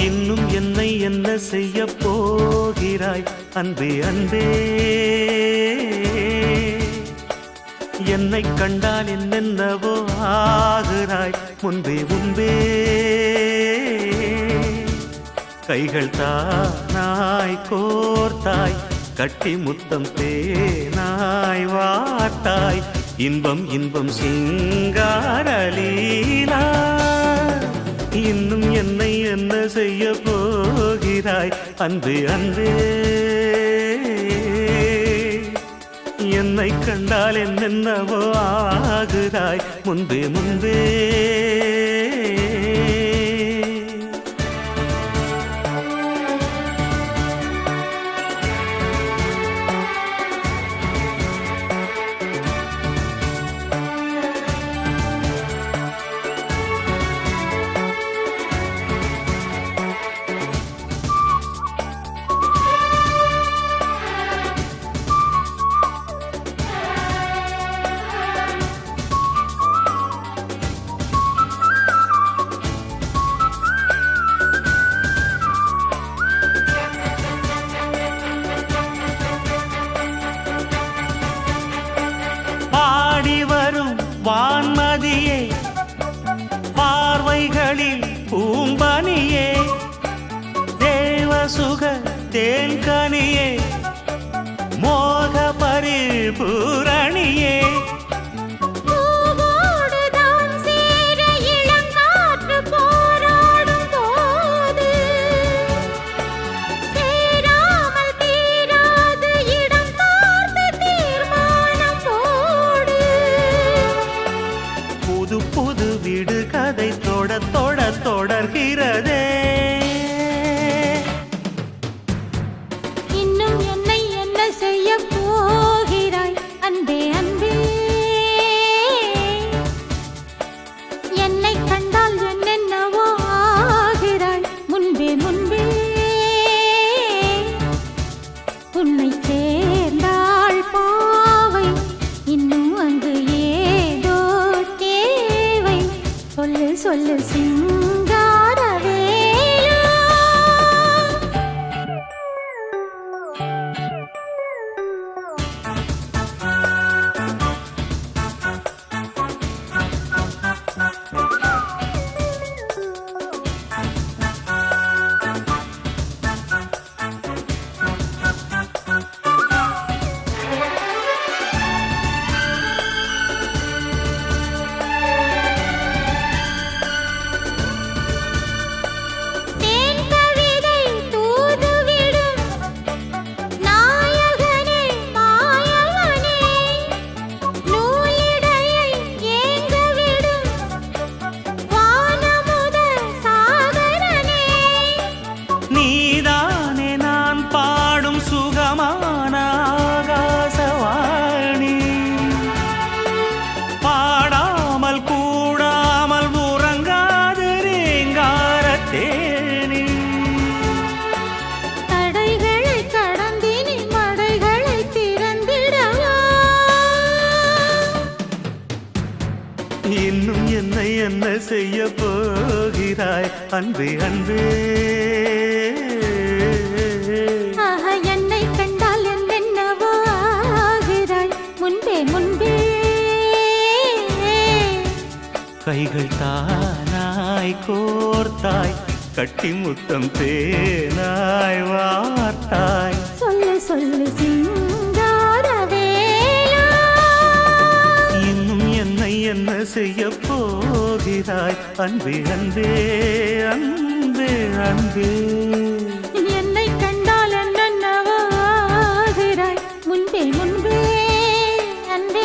இன்னும் என்னை என்ன செய்ய போகிறாய் அன்பே அன்பே, என்னை கண்டால் என்னென்னவோ ஆகிறாய் முன்பே முன்பே. கைகள் தானாய் கோர்த்தாய், கட்டி முத்தம் தேனாய் வார்த்தாய், இன்பம் இன்பம் சிங்காரலீலா. இன்னும் என்னை என்ன செய்ய போகிறாய் அன்பே அன்பே, என்னை கண்டால் என்னென்னவோ ஆகிறாய் முன்பே முன்பே. வான்மதியே, பார்வைகளில் பூம்பனியே, தேவசுக தேன்கனியே, மோக பரிபூரணியே. புது வீடு கதை தொட தொட தொடர்கிறதே. இன்னும் என்னை என்ன செய்ய போகிறாய் அன்பே அன்பே, என்னை கண்டால் என்னென்னவோ ஆகிறாய் முன்பே முன்பே. உன்னை சேர்ந்தாள் பாவை, இன்னும் அங்கு ஏதோ தேவை, சொல்லு சொல்லு சிங்காரவேலா. நீதானே நான் பாடும் சுகமான ஆகாசவாணி, பாடாமல் கூடாமல் உறங்காது ரீங்காரத்தேனி. தடைகளை கடந்தினி மடைகளை திறந்திடவா. இன்னும் என்னை என்ன செய்ய போகிறாய் அன்பே அன்பே, என்னை கண்டால் என்னென்னவோ ஆகிறாய் முன்பே முன்பே. கைகள் தானாய் கோர்த்தாய், கட்டி முத்தம் தேனாய் வார்த்தாய், சொல்லு சொல்லு சிங்காரவேலா. இன்னும் என்னை என்ன செய்ய போகிறாய் அன்பே அன்பே அன்பே அன்பே. என்னை கண்டால் என்னென்னவோ ஆகிறாய் முன்பே முன்பே அன்பே.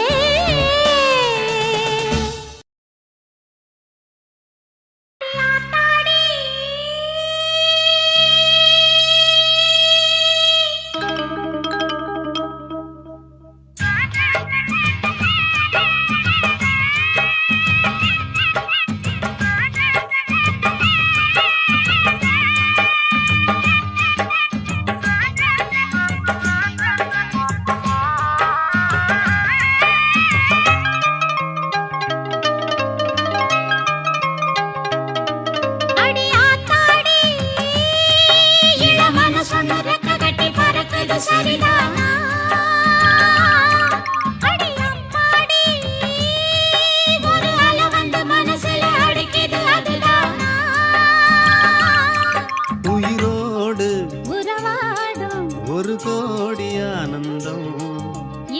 உயிரோடு உறவாடும் ஒரு கோடி ஆனந்தம்.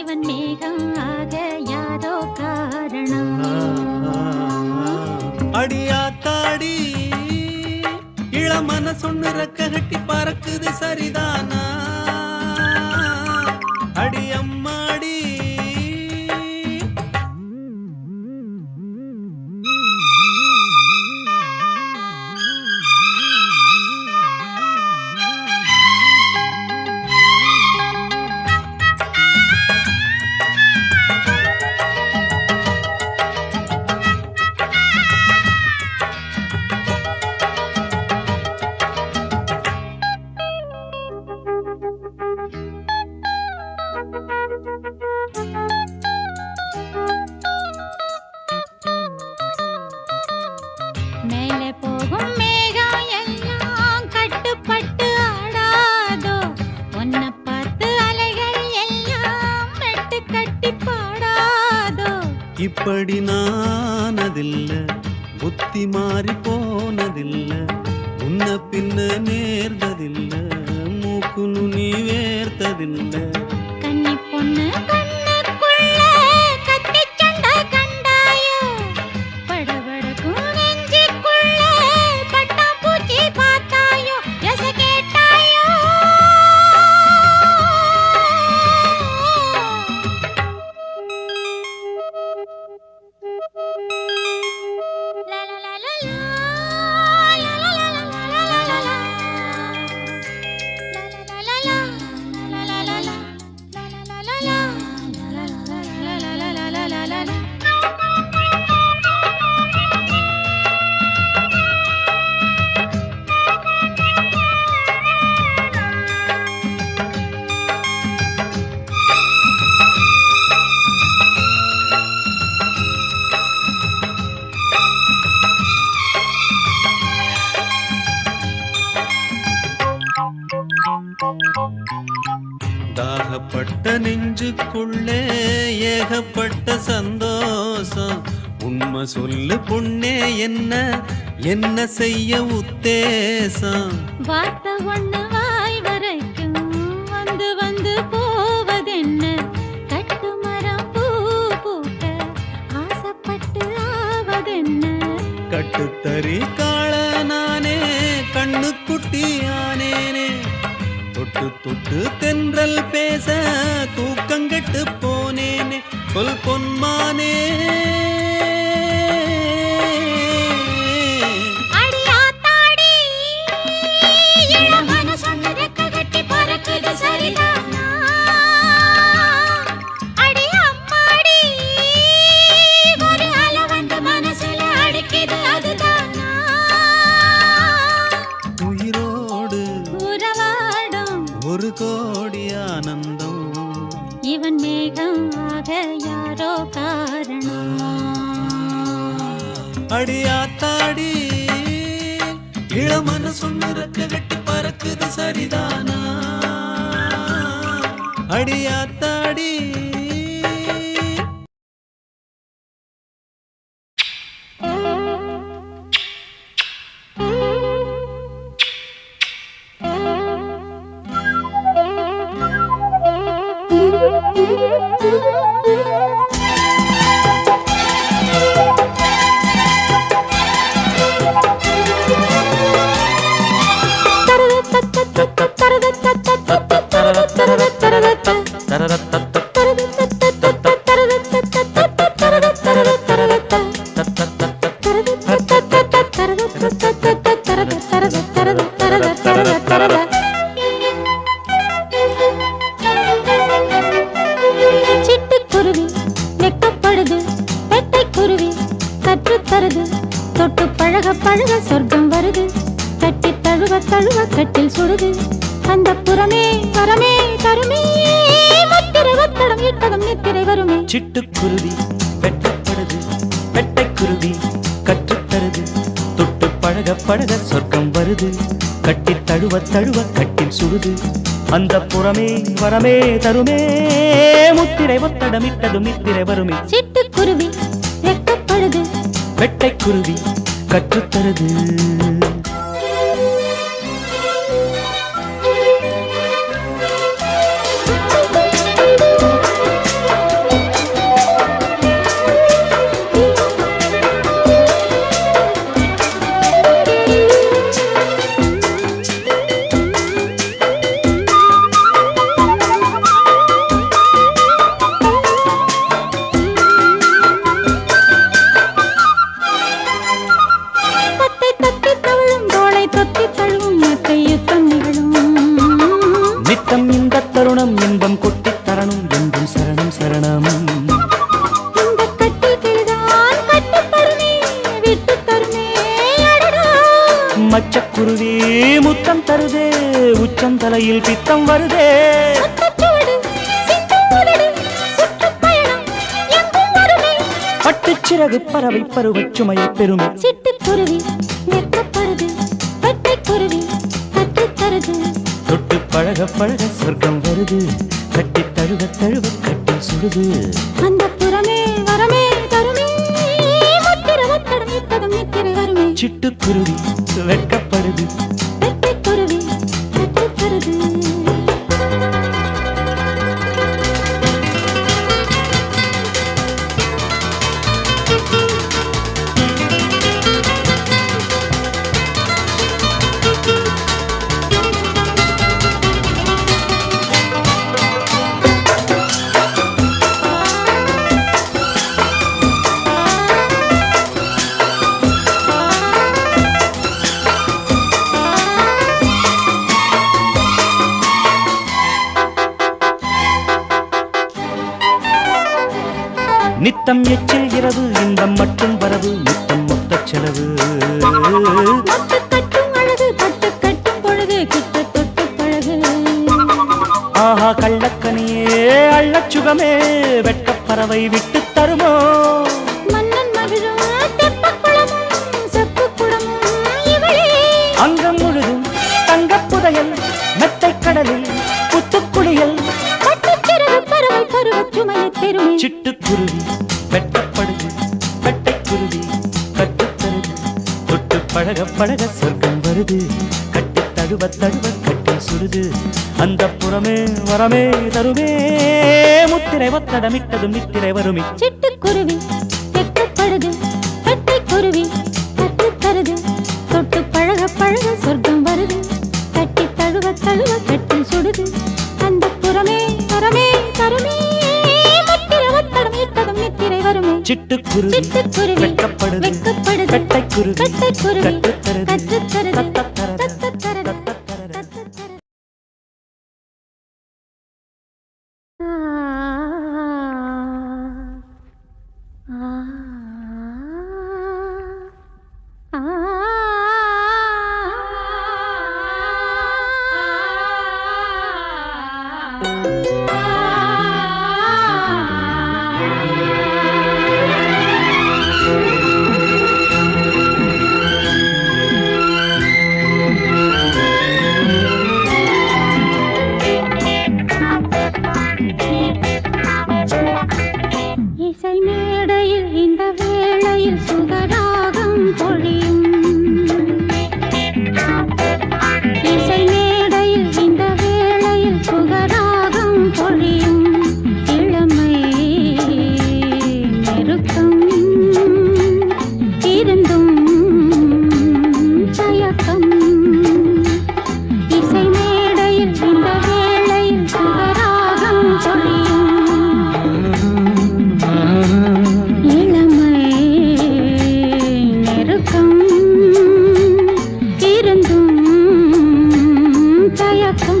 இவன் மேகம் ஆக யாரோ காரணம். அடியாத்தாடி இளமன சொன்னு ரெக்க கட்டி பறக்குது சரிதானா? அடி அம்மாடி மேலே போகும் மேகம் எல்லாம் கட்டுப்பட்டு ஆடாதோ. உன்னை பார்த்து அலைகள் எல்லாம் மெட்டு கட்டி பாடாதோ. இப்படி நானதில்ல, புத்தி மாறி போனதில்ல, உன்ன பின்ன நேர்ந்ததில்ல, மூக்கு நுனி வேர்த்ததில்ல. கன்னி பொண்ணு கண்ணுக்குள்ள கத்தி சண்டை கண்டாயோ. படபடக்கும் நெஞ்சுக்குள்ள பட்டாம்பூச்சி பார்த்தாயோ. எச கேட்டாயோ. தாகப்பட்ட நெஞ்சுக்குள்ளே ஏகப்பட்ட சந்தோஷம். உண்மை சொல்லு பொண்ணே, என்ன என்ன செய்ய உத்தேசம்? வார்த்தை ஒண்ணு வாய் வரைக்கும் வந்து வந்து போவதென்ன? கட்டு மரம் பூ பூக்க ஆசைப்பட்டு ஆவதென்ன? கட்டுத்தறி காள நானே கண்ணுக்குட்டி ஆனேனே. தொட்டு தொட்டு தென்றல் பேச தூக்கங்கெட்டு போனேனே. கொல் பொன்மானே அடியாத்தாடி இளமன சொன்ன ரெக்க கட்டி பறக்குது சரிதானா? அடி அம்மாடி ஒரு அலை வந்து மனசுல அடிக்குது அதுதானா? உயிரோடு உறவாடும் ஒரு கோடி ஆனந்தம். இவன் மேகம் ஆக யாரோ காரணம். அடியாத்தாடி இளமன சொன்னு ரெக்க கட்டி பறக்குது சரிதானா? அடியாத்தாடி சிட்டுக்குருவி வெக்கப்படுது, பெட்டைக்குருவி கற்றுத்தருது. தொட்டு பழக பழக சொர்க்கம் வருது. கட்டி தழுவ தழுவ கட்டில் சுடுது. அந்த புறமே வரமே தருமே. முத்திரை ஒத்தடம் இட்டதும் நித்திரை வருமே. சிட்டுக்குருவி வெட்டப்படுது, பெட்டைக்குருவி கற்றுத்தருது. தொட்டு பழக பழக சொர்க்கம் வருது. கட்டி தழுவ தழுவ கட்டில் சுடுது. அந்த புறமே வரமே தருமே. முத்திரை ஒத்தடமிட்டதும் நித்திரை வருமே. சிட்டுக்குருவி வெக்கப்படுது, பெட்டைக்குருவி கற்றுத்தருது. உச்சந்தலையில் பித்தம் வருதே. பட்டுச்சிறகு பறவை பருவச் சுமையை பெறுமே. சிட்டுக்குருவி வெட்கப்படுது, வெட்டைக்குருவி கற்றுத்தருது. தொட்டு பழக பழக சொர்க்கம் வருது, கட்டி தழுவ தழுவ கட்டி சுடுது. அந்த புறமே வரமே தருமே, முத்திர ஒத்தடம் இட்டதும் நித்திரை வருமே. சிட்டுக்குருவி வெட்கப்படுது, வெட்டைக்குருவி கற்றுத்தருது. நித்தம் எச்சில் இரவு இன்பம் மட்டும் வரவு, நித்தம் மொத்த செலவு. பட்டு கட்டும் அழகு பட்டு கட்டும் பொழுது கிட்ட தொட்டு பழகு. ஆஹா கள்ளக்கனியே அள்ளச்சுகமே, வெட்கப்பறவை விட்டு தருமோ. மன்னன் மகிழும் தெப்பக்குளமும் செப்புக்குளமும் இவளே. அங்கம் முழுதும் தங்கப் புதையல், மெத்தைக் கடலில் புத்துக்குளியல். பட்டுச்சிறகு பறவை பருவச் சுமையை பெறுமே. சிட்டுக்குருவி வெட்டப்படுது, வெட்டைக்குருவி கட்டுத்தருது. தொட்டு பழக பழக சொர்க்கம் வருது, கட்டி தழுவ தழுவ கட்டி சுடுது. அந்த புறமே வரமே தருமே, முத்திரை ஒத்தடமிட்டதும் நித்திரை வருமே. சிட்டுக்குருவி வெட்கப்படுது, வெட்டைக்குருவி கற்றுத்தருது. தொட்டு பழக பழக சொர்க்கம் வருது, கட்டி தழுவ தழுவ கட்டி சுடுது. அந்த புறமே வரமே தருமே, முத்திர ஒத்தடம் இட்டதும் நித்திரை வருமே. சிட்டுக்குருவி சிட்டுக்குருவி வெட்கப்படுது, வெட்கப்படுது. வெட்டைக்குருவி வெட்டைக்குருவி கட்டுத்தருது. கற்றுத்தருது. தத்தத்தரது, தத்தத்தரது. தத்தத்தரது. தத்தத்தரது. இசை மேடையில் இந்த வேளையில் சுகராகம் பொழியும். இசை மேடையில் இந்த வேளையில் சுகராகம் பொழியும். இளமை நெருக்கம் இருந்தும் தயக்கம். இசை மேடையில் இந்த வேளையில் சுகராகம் பொழியும். இளமை நெருக்கம் இருந்தும் தயக்கம்.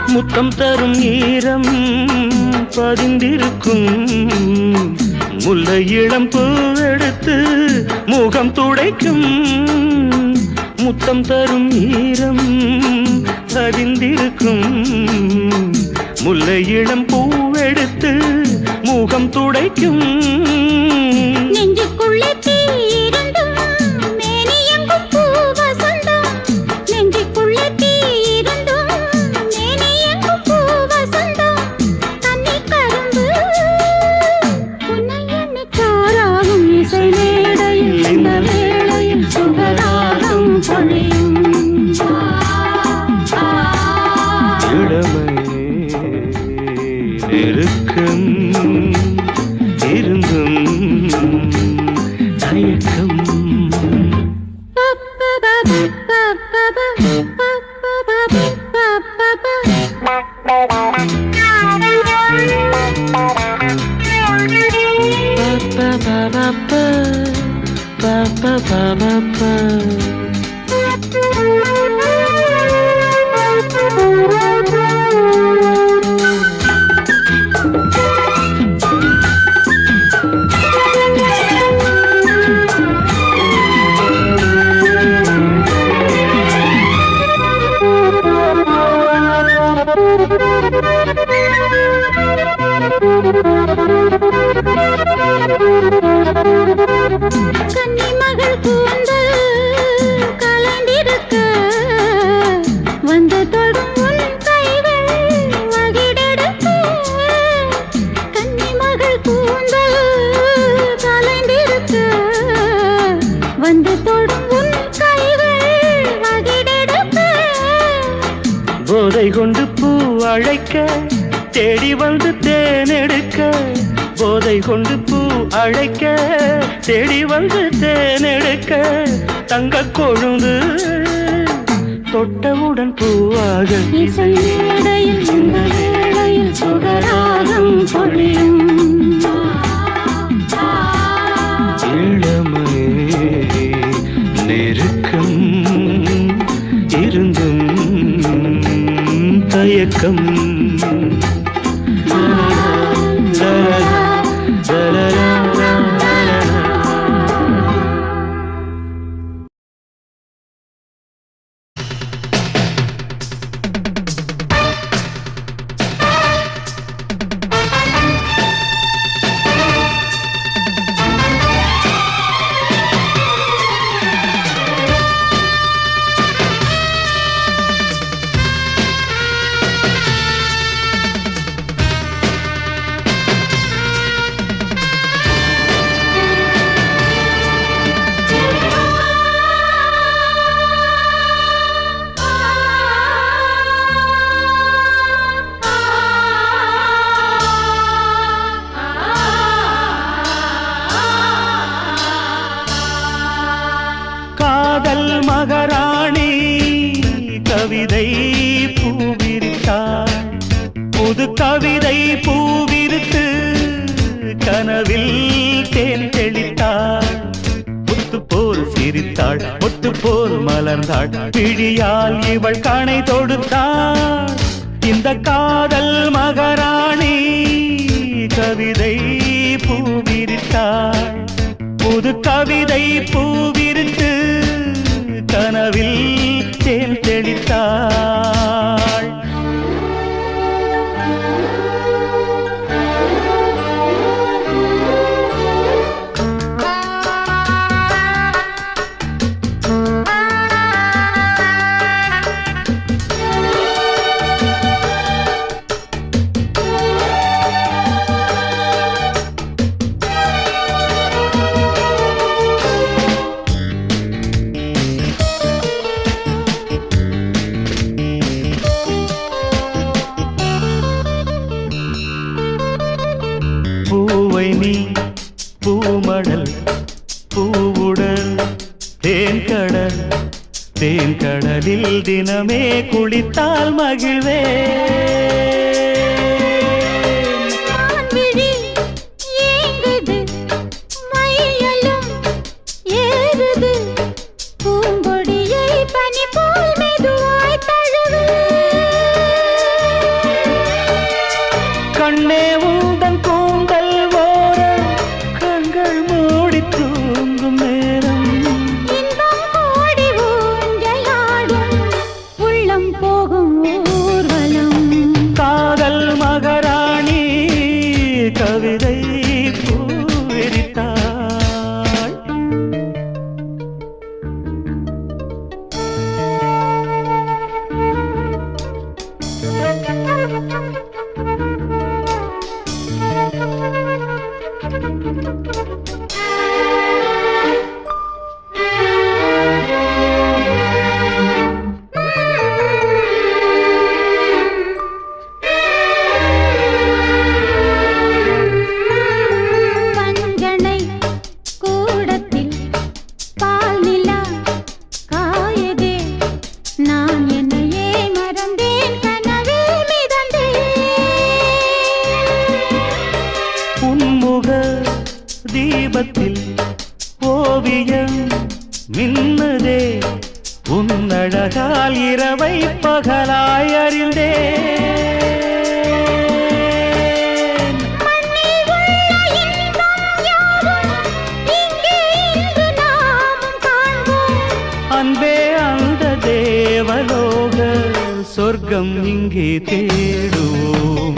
முத்தம் தரும் ஈரம் பதிந்திருக்கும், முல்லை இளம் பூவெடுத்து முகம் துடைக்கும். முத்தம் தரும் ஈரம் பதிந்திருக்கும், முல்லை இளம் பூவெடுத்து முகம் துடைக்கும். நெஞ்சுக்குள்ளே தீயிருந்தும் மேனி எங்கும் பூ வசந்தம். நெஞ்சுக்குள்ளே தீயிருந்தும் மேனி எங்கும் பூ வசந்தம். கன்னி கரும்பு உன்னை எண்ணி காராகும். இசை மேடையில் இந்த வேளையில் சுகராகம் பொழியும். இளமை நெருக்கம் இருந்தும் தயக்கம். பாப்பா கன்னி மகள் கூந்தல் கலைந்திருக்க வந்து தொடும் உன் கைகள் வகிடெடுக்க. கன்னி மகள் கூந்தல் கலைந்திருக்க வந்து தொடும் உன் கைகள் வகிடெடுக்க. போதை கொண்டு பூ அழைக்க தேடி வந்து தேனெடுக்க. போதை கொண்டு பூ அழைக்க தேடி வந்து தேனெடுக்க. தங்க கொழுந்து தொட்டவுடன் பூவாக இசை மேடையில் இந்த வேளையில் சுகராகம் பொழியும். இளமை நெருக்கம் இருந்தும் தயக்கம். மகாராணி கவிதை பூவிரித்தாள். புது கவிதை பூவிரித்து கனவில் தேன் தெளித்தாள். முத்து போல் சிரித்தாள், முத்து போல் மலர்ந்தாள். பிழியால் இவள் கணை தொடுத்தாள். இந்த காதல் மகாராணி கவிதை பூவிரித்தாள். புது கவிதை பூவிரித்து கனவில் தேன் தெளித்தாள். பூவை நீ பூமடல் பூவுடல் தேன்கடல் தேன்கடலில் தினமே குளித்தால் மகிழ்வே. கண்ணே உந்தன் கூந்தல் ஓர கண்கள் மூடி தூங்கும் நேரம். உள்ளம் போகும் ஊர்வலம். காதல் சொன்னதே உன்னழகால் இரவை பகலாய் அறிந்தே அன்பே அந்த தேவலோக சொர்க்கம் இங்கே தேடுவோம்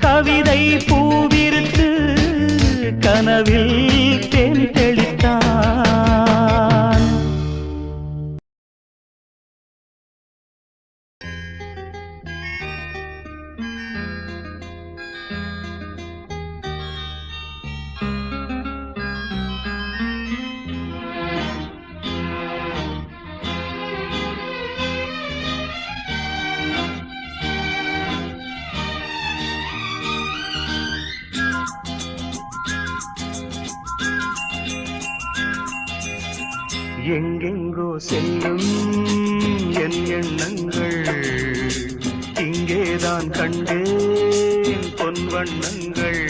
கவிதை பூவிருத்து கனவில் தேன் தெளித்தான் எங்கெங்கோ செல்லும் என் எண்ணங்கள் இங்கேதான் கண்டேன் பொன் வண்ணங்கள்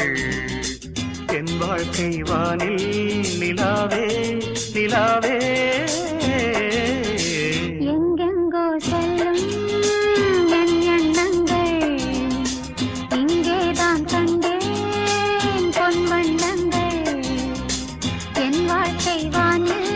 என் வாழ்க்கை வானில் நிலாவே நிலாவே எங்கெங்கோ செல்லும் என் எண்ணங்கள் இங்கேதான் கண்டேன் பொன் வண்ணங்கள் என் வாழ்க்கை வானில்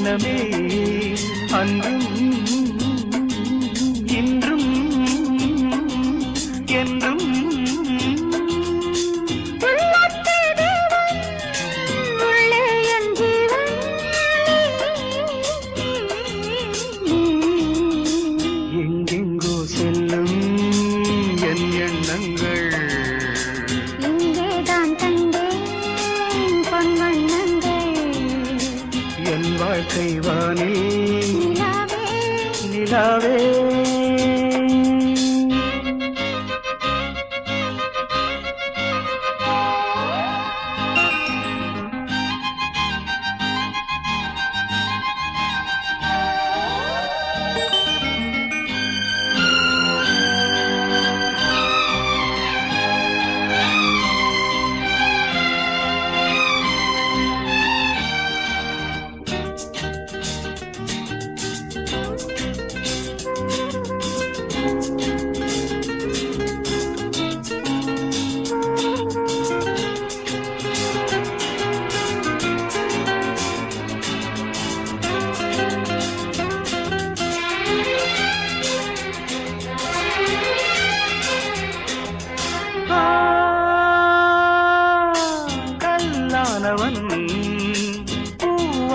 எண்ணமே அன்றும் இன்றும் என்றும் எங்கெங்கோ செல்லும் என் எண்ணங்கள் இங்கேதான் கண்டேன் பொன் வண்ணங்கள் என் வாழ்க்கை வானில் நிலாவே நிலாவே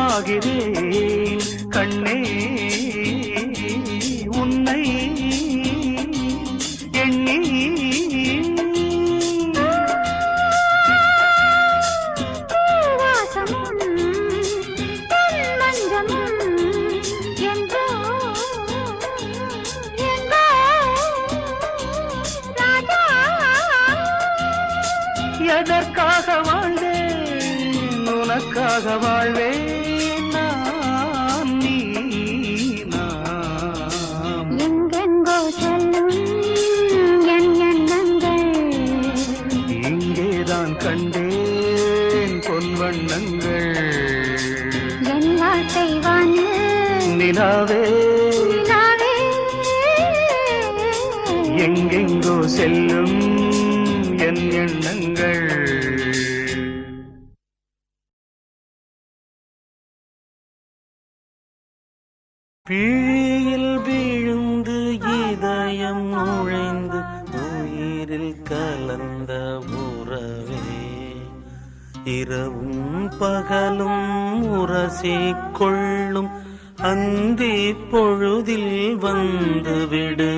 பூவாகிறேன் கண்ணே உன்னை எண்ணி எதற்காக வாழ்ந்தேன் உனக்காக வாழ்வேன் நான் நீ நாம் எங்கெங்கோ செல்லும் என் எண்ணங்கள் கண்டேன் பொன் வண்ணங்கள் என் வாழ்க்கை வானில் நிலாவே நிலாவே எங்கெங்கோ செல்லும் என் எண்ணங்கள் பிழியில் விழுந்து இதயம் நுழைந்து உயிரில் கலந்த உறவே இரவும் பகலும் உரசிக் கொள்ளும் அந்தி பொழுதில் வந்துவிடு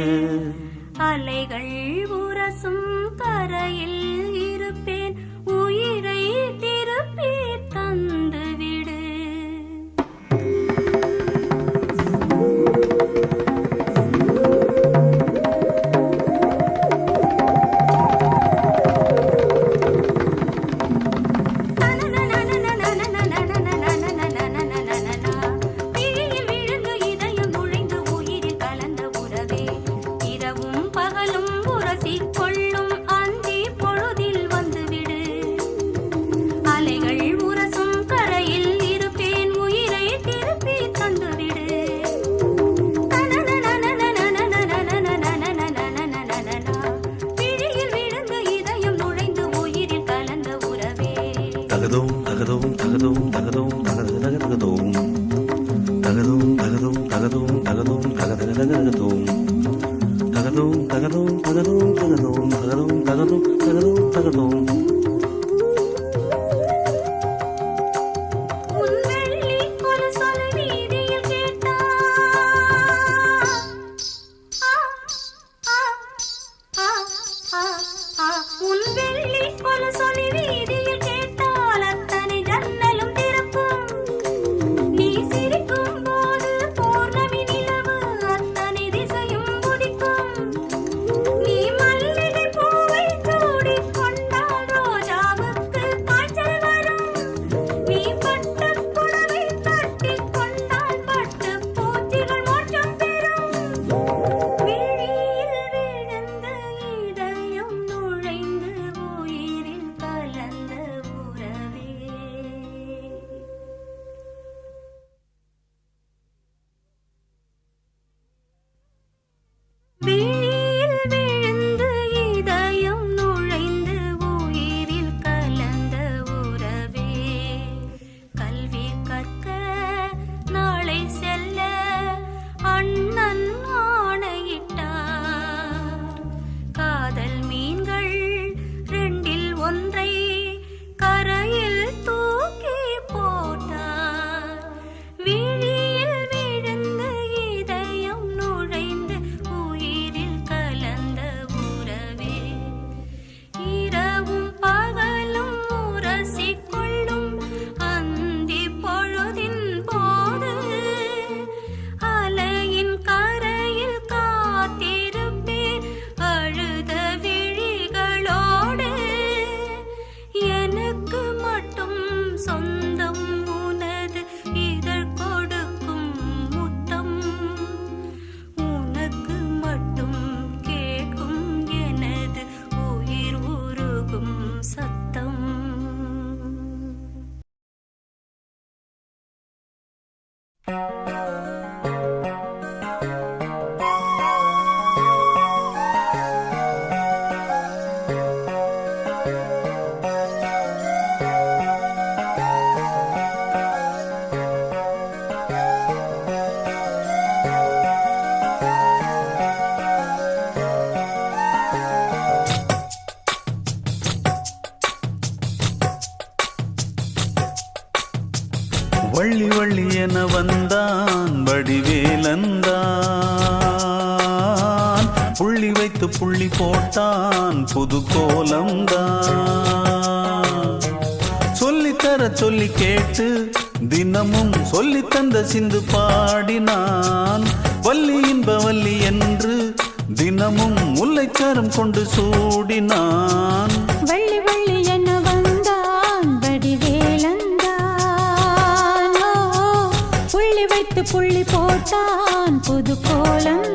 அலைகள் உரசும் கரையில் இருப்பேன் உயிரை திருப்பி தந்துவிடு தகதோம் தகதோம் தகதோம் தகதோம் தகதகதகதோம் தகதோம் தகதோம் தகதோம் தகதோம் தகதகதகதோம் தகதோம் தகதோம் தகதோம் தகதோம் தகதோம் தகதோம் தகதோம் தகதோம் வள்ளி வள்ளி என வந்தான் வடிவேலந்தான் புள்ளி வைத்து புள்ளி போட்டான் புது கோலம்தான் சொல்லித்தர சொல்லி கேட்டு தினமும் சொல்லி தந்த சிந்து பாடினான் வள்ளி இன்ப வள்ளி என்று தினமும் முல்லைச்சாரம் கொண்டு சூடினான் வள்ளி வள்ளி என வந்தான் வடிவேலந்தான் புள்ளி வைத்து புள்ளி போட்டான் புது கோலந்தான்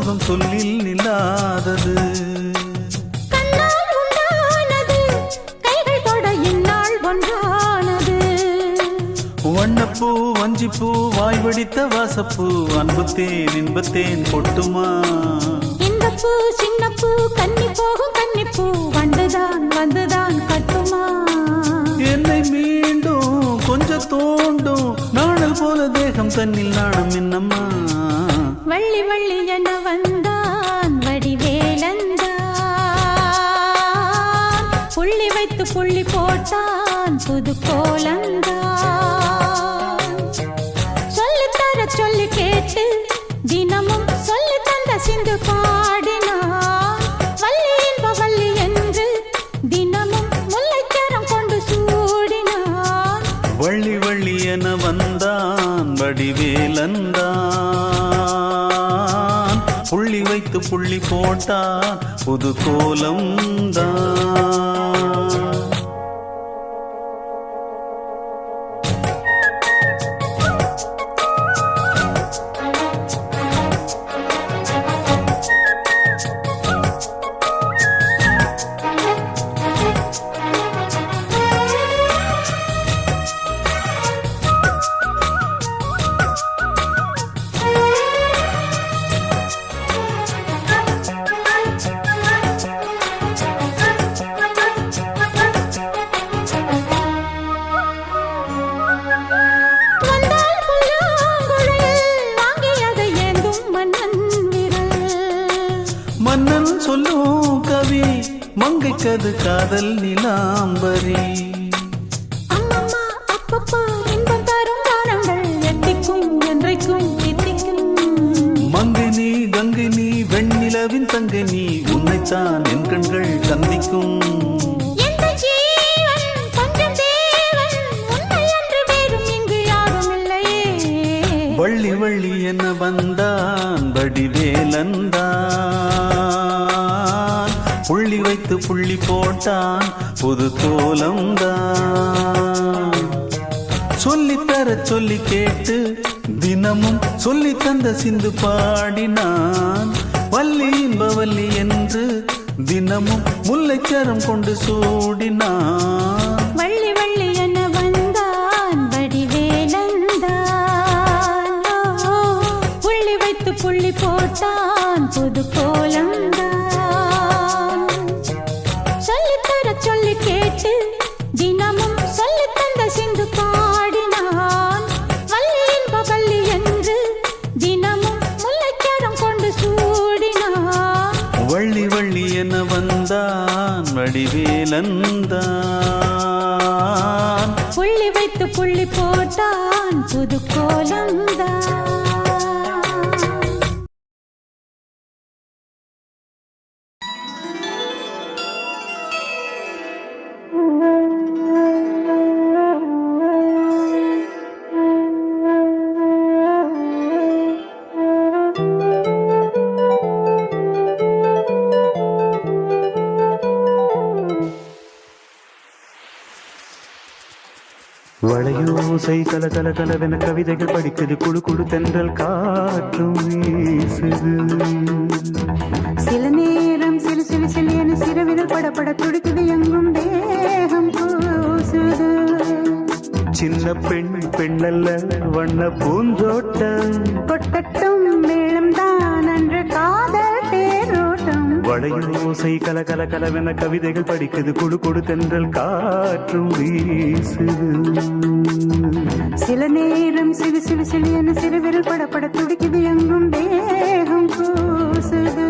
மோகம் சொல்லில் நில்லாதது. கண்ணால் உண்டானது கைகள் தொட இந்நாள் ஒன்றானது. வண்ணப்பூ வஞ்சிப்பூ வாய் வடித்த வாசப்பூ அன்புத்தேன் இன்பத்தேன் கொட்டுமா. இந்த பூ சின்ன பூ கன்னி போகும் கன்னிப்பூ வந்துதான் வந்துதான் கட்டுமா. என்னை மீண்டும் கொஞ்சம் தோண்டும் நாணல் போல தேகம் தன்னில் நாணம் என்னம்மா. வள்ளி வள்ளி என வந்தான் வடிவேலந்தான். புள்ளி வைத்து புள்ளி போட்டான் புது கோலந்தான். சொல்லித்தர சொல்லி கேட்டு தினமும் சொல்லி தந்த சிந்து பாடினான். வள்ளி இன்ப வள்ளி என்று தினமும் முல்லைச்சரம் கொண்டு சூடினான். வள்ளி வள்ளி என வந்தான் வடிவேலந்தான். புள்ளி வைத்து புள்ளி போட்டான் புது கோலம்தான். மன்னன் சொல்லும் கவி மங்கைக்கது காதல் நிலாம்பரி. அம்மம்மா அப்பப்பா இன்பம் தரும் காரணங்கள் எத்திக்கும் என்றைக்கும் தித்திக்கும். மங்கை நீ கங்கை நீ வெண்ணிலவின் தங்கை நீ உன்னைத்தான் என் கண்கள் சந்திக்கும். எந்த ஜீவன் கொஞ்சம் தேவன் உன்னை அன்று வேறும் இங்கு யாரும் இல்லையே. வள்ளி வள்ளி என்ன வந்தான் வடிவேலந்தான். புள்ளி வைத்து புள்ளி போட்டான் புது கோலம்தான். சொல்லித்தர சொல்லி கேட்டு தினமும் சொல்லி தந்த சிந்து பாடினான். வள்ளி இன்ப வள்ளி என்று தினமும் முல்லைச்சரம் கொண்டு சூடினான். வள்ளி வள்ளி என வந்தான் வடிவேலந்தான். புள்ளி வைத்து புள்ளி போட்டான் புது கோலம்தான். சொல்லித்தர சொல்லி கேட்டு தினமும் சொல்லி தந்த சிந்து பாடினான். வள்ளி இன்ப வள்ளி என்று தினமும் முல்லைச்சரம் கொண்டு சூடினான். வள்ளி வள்ளி என வந்தான் வடிவேலந்தான். புள்ளி வைத்து புள்ளி போட்டான் புது கோலம்தான். வளையோசை கல கல கலவென கவிதைகள் படிக்குது. குழு குழு தென்றல் காற்றும் வீசுது. சில நேரம் சிலு சிலு சிலு என சிறுவிரல் படப்பட துடிக்குது. எங்கும் தேகம் கூசுது. சின்ன பெண் பெண்ணல்ல வண்ண பூந்தோட்டம். கொட்டட்டும் மேளம் தான் அன்று காதல் தேரோட்டம். வளையோசை கல கல கலவென கவிதைகள் படிக்குது. குழு குழு தென்றல் காற்றும் வீசுது. சில நேரம் சிலு சிலு சிலு என சிறுவிரல் படப்பட துடிக்குது. எங்கும் தேகம் கூசுது.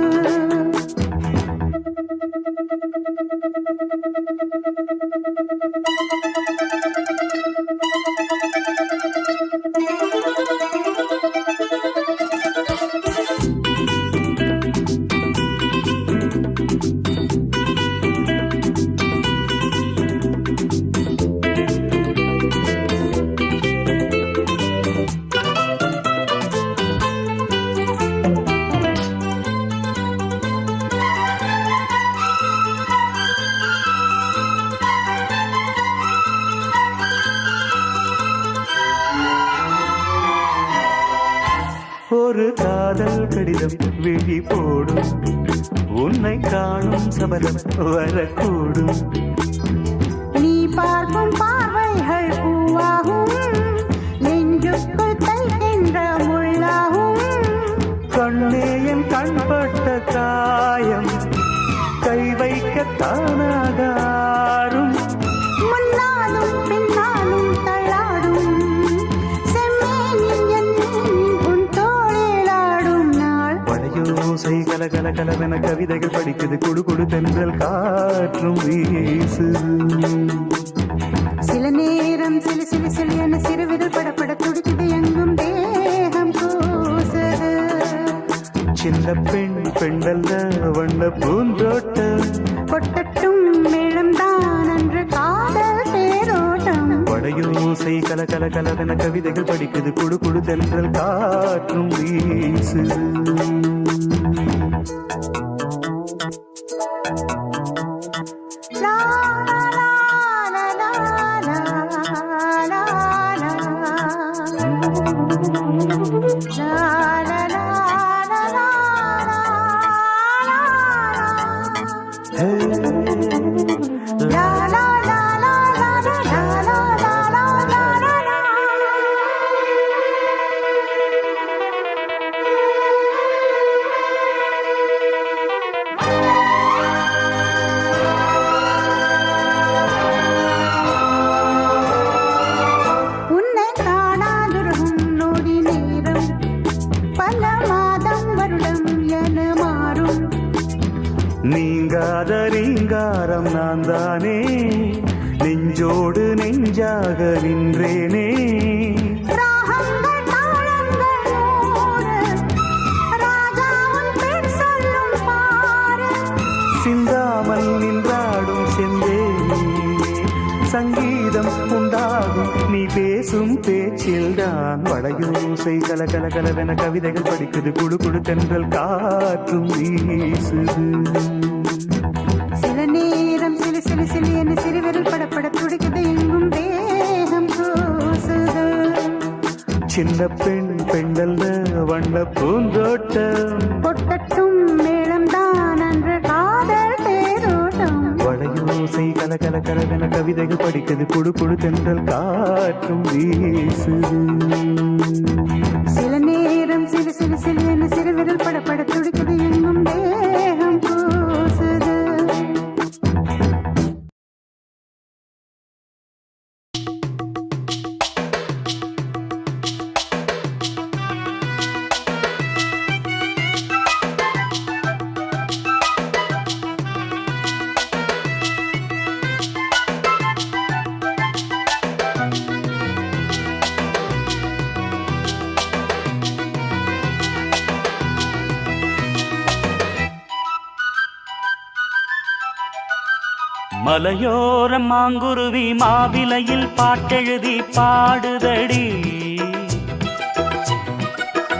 நிமிடம் விழி போடும் உன்னை காணும் சபலம் வரக்கூடும் நீ பார்க்கும் பார்வைகள் பூவாகும் நெஞ்சுக்குள் தைக்கின்ற முள்ளாகும் கண்ணே என் கண்பட்ட காயம் கை வைக்க தானாகாரும் முன்னாலும் பின்னாலும் தள்ளாடும் செம்மேனின் எண்ணெய் உன் தோளிலாடும் நாள் வளையோசை கல கல கலவென கவிதைகள் படிக்குது குடு குடு தென்றல் காற்றும் வீசு சில நேரம் சிலு சிலு சிலு என சிறுவிரல் படப்பட துடிக்குது எங்கும் தேகம் கூசுது சின்ன பெண் பெண்டல்ல வண்ண பூந்தோட்டம் கொட்டட்டும் மேளம்தான் அன்று காதல் தேரோட்டம் வளையோசை கல கல கலவென கவிதைகள் படிக்குது குடு குடு தென்றல் காற்றும் வீசு லா லா லா லா லா லா லா உன்னை காணாதிருக்கும் நொடி நேரம் பல மாதம் வருடம் என மாறும் நீங்காத ரீங்காரம் நான் தானே நெஞ்சோடு நெஞ்சாக நின்றேனே ராகங்கள் தாளங்கள் நூறு ராஜாவின் பேர் சொல்லும் பாரு சிந்தாமல் நின்றாடும் செந்தேனே சங்கீதம் உண்டாகும் நீ பேசும் பேச்சில்தான் வளையோசை கல கல கலவென கவிதைகள் படிக்குது குடு குடு தென்றல் காற்றும் வீசுது சில நேரம் சிலு சிலு சிலு என சிறுவிரல் படப்பட துடிக்குது எங்கும் தேகம் கூசுது சின்ன பெண் பெண்டல்ல வண்ண பூந்தோட்டம் கொட்டட்டும் மேளம்தான் அன்று காதல் தேரோட்டம் வளையோசை கல கல கலவென கவிதைகள் படிக்குது குடு குடு தென்றல் காற்றும் வீசுது சில நேரம் சிலு சிலு சிலு என சிறுவிரல் படப்பட துடிக்குது எங்கும் தேகம் கூசுது மலையோரம் மாங்குருவி மாவிலையில் பாட்டெழுதி பாடுதடி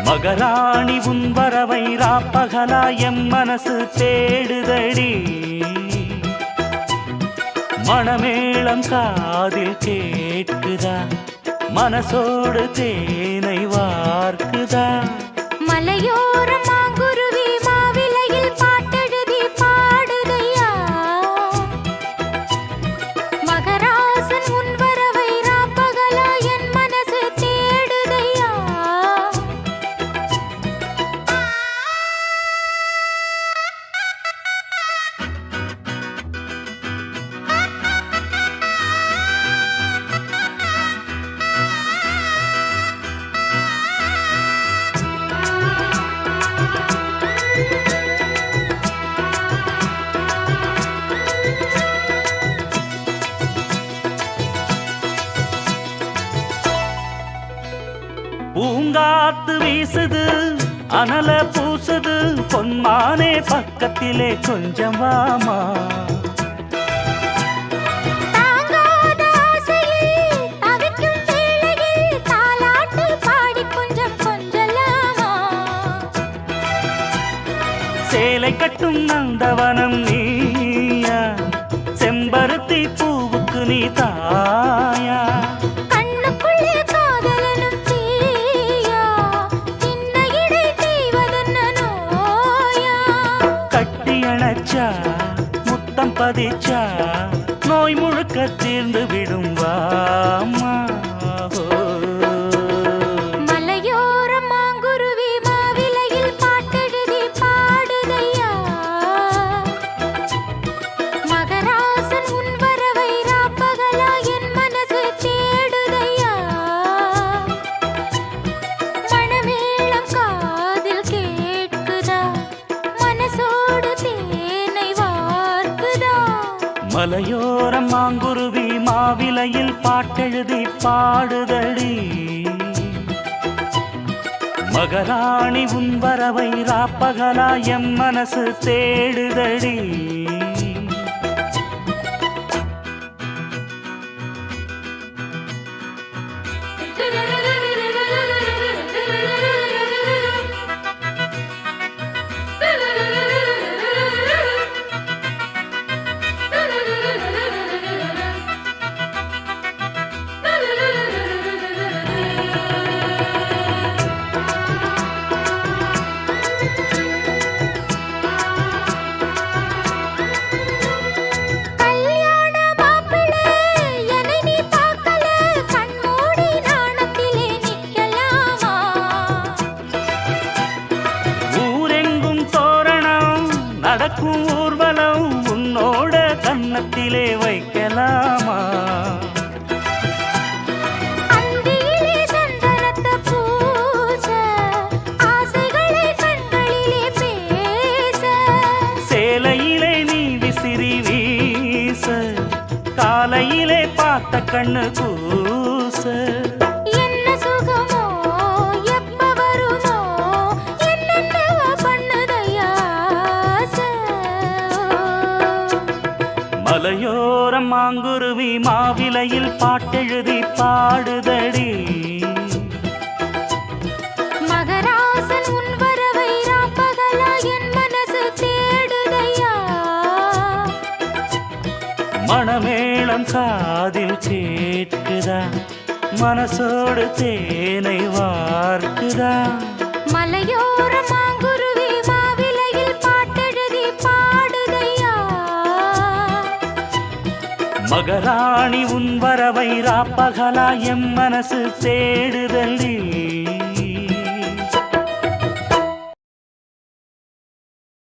மகராணி உன் வரவை ராப்பகலா எம் மனசு தேடுதடி மணமேளம் காதில் கேட்குதா மனசோடு தேனை வார்க்குதா மலையோரம் மாங்குருவி மாவிலையில் பாட்டெழுதி பாடுதையா மகராசன் உன் வரவை ராப்பகலா என் மனசு தேடுதையா பூங்காத்து வீசுது அனல பூசுது பொன்மானே பக்கத்திலே கொஞ்சம் வாமா தாங்காத ஆசையில் தவிக்கும் வேளையில் தாலாட்டு பாடி கொஞ்சம் கொஞ்சலாமா சேலை கட்டும் நந்தவனம் நீயா செம்பருத்தி பூவுக்கு நீ தாயா கண்ணுக்குள்ளே காதலனும் தீயா சின்ன இடை செய்வதென்ன பதிச்சா நோய் முழுக்க தீர்ந்து விடும் வாமா. மலையோர மாங்குருவி மாவிலையில் பாட்டெழுதி பாடுதையா, மகராசன் உன் வரவை ராப்பகலா என் மனசு தேடுதையா, மணமேளம் காதில் கேட்குதா, மனசோடு தேனை வார்க்குதா. மலையோரம் மாங்குருவி மாவிலையில் பாட்டெழுதி பாடுதடி, மகராணி உன் வரவை ராப்பகலா எம் மனசு தேடுதடி. கல்யாண மாப்பிள்ளை என்னை நீ பார்க்கல, கண்மூடி நாணத்திலே நிக்கலாமா, ஊரெங்கும் தோரணம் நடக்கும் ஊர்வலம் உன்னோட கன்னத்திலே வைக்கலாமா. அந்தியிலே சந்தனத்த பூச, ஆசைகளை கண்களிலே பேச, சேலையிலே நீ விசிறி வீச, காலையிலே பார்த்த கண்ணு கூச. என்ன சுகமோ எப்ப வருமோ, என்னென்னவோ பண்ணுதையா ஆசை. மலையோரம் மாங்குருவி மாவிலையில் பாட்டெழுதி பாடுதடி, மகராசன் உன் வரவை ராப்பகலா என் மனசு தேடுதையா, மணமேளம் காதில் கேட்குதா, மனசோடு தேனை வார்க்குதா. மலையோர மாங்குருவி மாவிலையில் பாட்டெழுதி பாடுதையா, மகராணி உன் வரவை ராப்பகலா எம் மனசு தேடுதடி.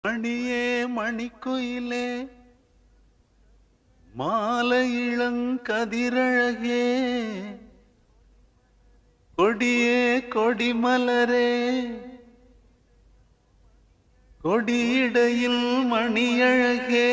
மணியே மணிக்குயிலே மாலை இளங்கதிரழகே, கொடியே கொடிமலரே கொடியிடையில் மணியழகே.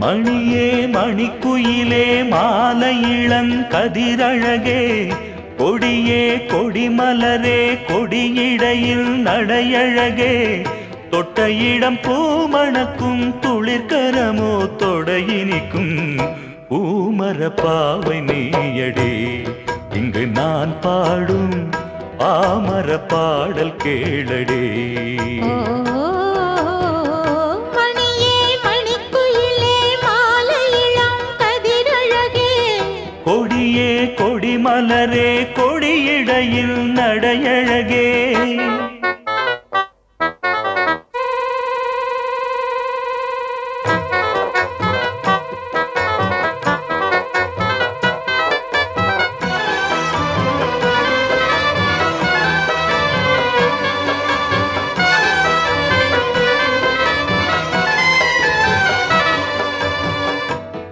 மணியே மணிக்குயிலே மாலை இளங்கதிரழகே, கொடியே கொடிமலரே கொடியிடையில் நடையழகே, தொட்ட இடம் பூமணக்கும் துளிர்கரமோ தொடையினிக்கும் பூமர பாவை நீயடே. இங்கு நான் பாடும் பாமர பாடல் கேளடே. மணியே மணிக்குயிலே மாலை இளம் கதிரழகே, கொடியே கொடிமலரே கொடியிடையில் நடையழகே.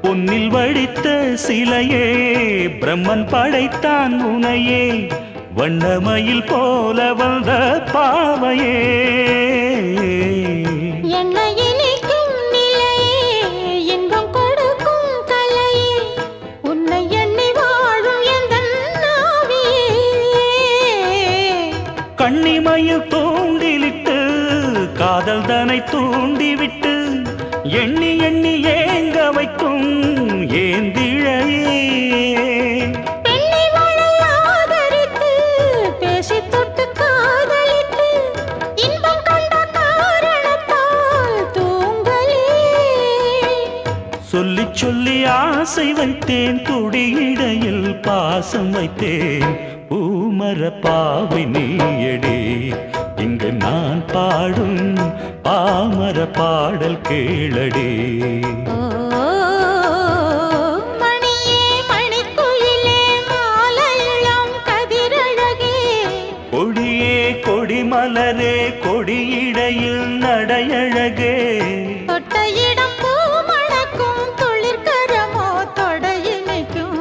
பொன்னில் வடித்த சிலையே பிரம்மன் படைத்தான் உனையே, வண்ணமயில் போல வந்த பாவையே. என்னை இனிக்கும் நிலையே, இன்பம் கொடுக்கும் கலையே, உன்னை எண்ணி வாழும் எந்தன் நாவியே. கண்ணிமையில் தூண்டிலிட்டு காதல் தனை தூண்டிவிட்டு எண்ணி எண்ணி ஏங்க வைக்கும் ஏந்திழையே பெண்ணை மழையாதரித்து பேசி தொட்டு காதலித்து இன்பம் கண்ட காரணத்தால் தூங்கலே சொல்லி சொல்லி ஆசை வைத்தேன் துடியிடையில் பாசம் வைத்தேன் பூமர பாவை நீயடி இங்கு நான் பாடும் பாமர பாடல் கேளடி மணியே மணிக்குயிலே மாலையிளம் கதிரழகே கொடியே கொடிமலரே கொடியிடையில் நடையழகே தொட்ட இடம் பூ மணக்கும் துளிர்கரமோ தொடையினைக்கும்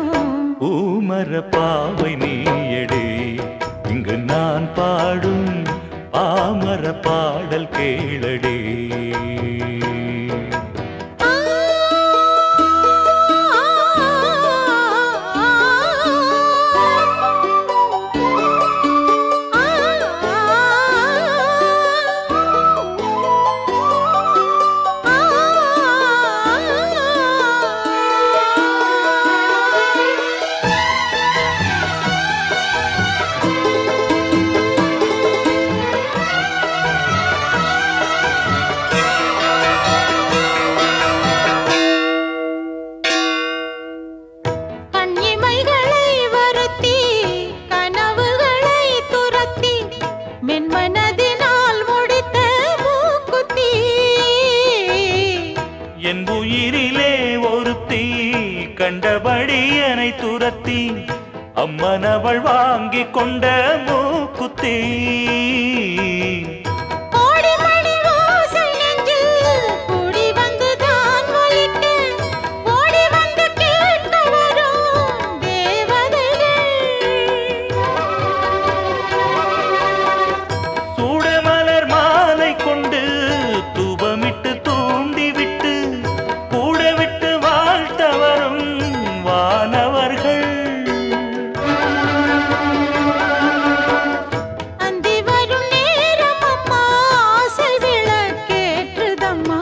பூமர பாவை நீயடி இங்கு நான் பாடும் பாமர பாடல் கேளடி என் உயிரிலே ஒருத்தி கண்டபடி என்னை துரத்தி அம்மனவள் வாங்கி கொண்ட மூக்குத்தி சூடமலர் மாலை கொண்டு தூபமிட்டு தூண்டிவிட்டு கூட விட்டு வாழ்த்த வரும் வானவர்கள் அந்தி வரும் நேரம் அம்மா ஆசை விளக்கேற்றுதம்மா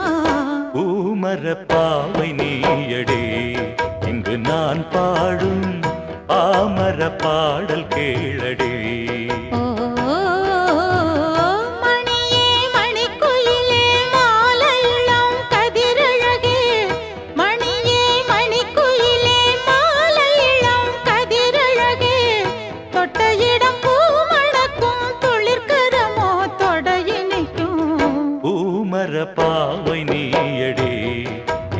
பூமர பாவை நீயடே இங்கு நான் பாடும் பாமர பாடல் கேளடே மணியே மணிக்குயிலே மாலையிளம் கதிரழகே மணியே மணிக்குயிலே மாலையிளம் கதிரழகே தொட்ட இடம் பூ மணக்கும் துளிர்கரமோ தொடையினைக்கும் பூமர பாவை நீயடே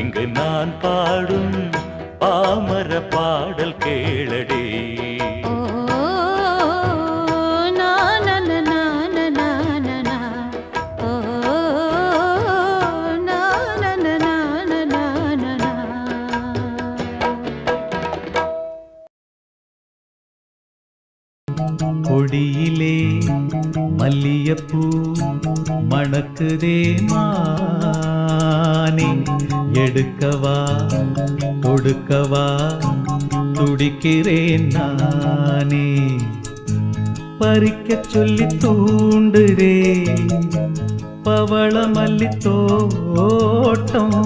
இங்கு நான் பாடும் பாமர பாடல் கேளடே கொடியிலே மல்லியப்பூ மணக்குதே மானே எடுக்கவா கொடுக்கவா துடிக்கிறேன் நானே பறிக்க சொல்லி தூண்டுதே பவள மல்லி தோட்டம்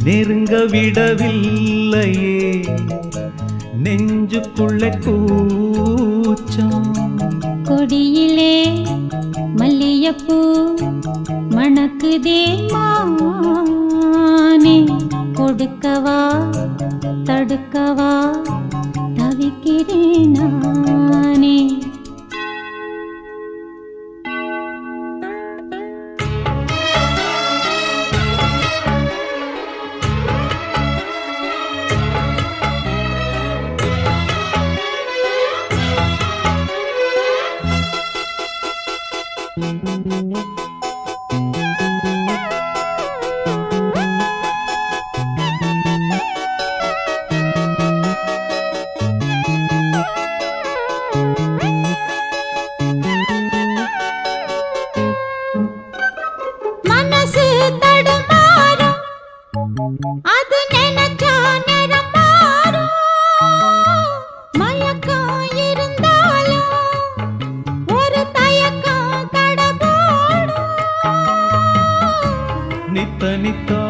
நெருங்க விடவில்லையே நெஞ்சுக்குள்ள கூச்சம் கொடியிலே மல்லியப்பூ மணக்குதே மானே கொடுக்கவா தடுக்கவா தவிக்கிறேன் நானே மனசு தடுமாறும் அது நினைச்சா நேரம் மாறும் மயக்கம் இருந்தாலும் ஒரு தயக்கம் தடபோடும் நித்த நித்தா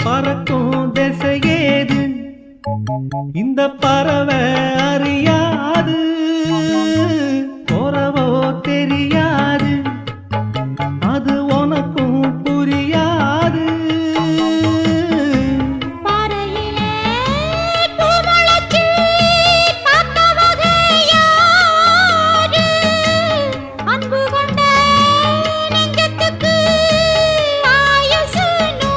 பறக்கும் திசையேது இந்த பறவை அறியாது, போறவோ தெரியாது, அது உனக்கும் புரியாது. பாறையிலே பூ முளைச்சு பார்த்தவகை யாரு? அன்பு கொண்ட நெஞ்சத்துக்கு ஆயுசு 100.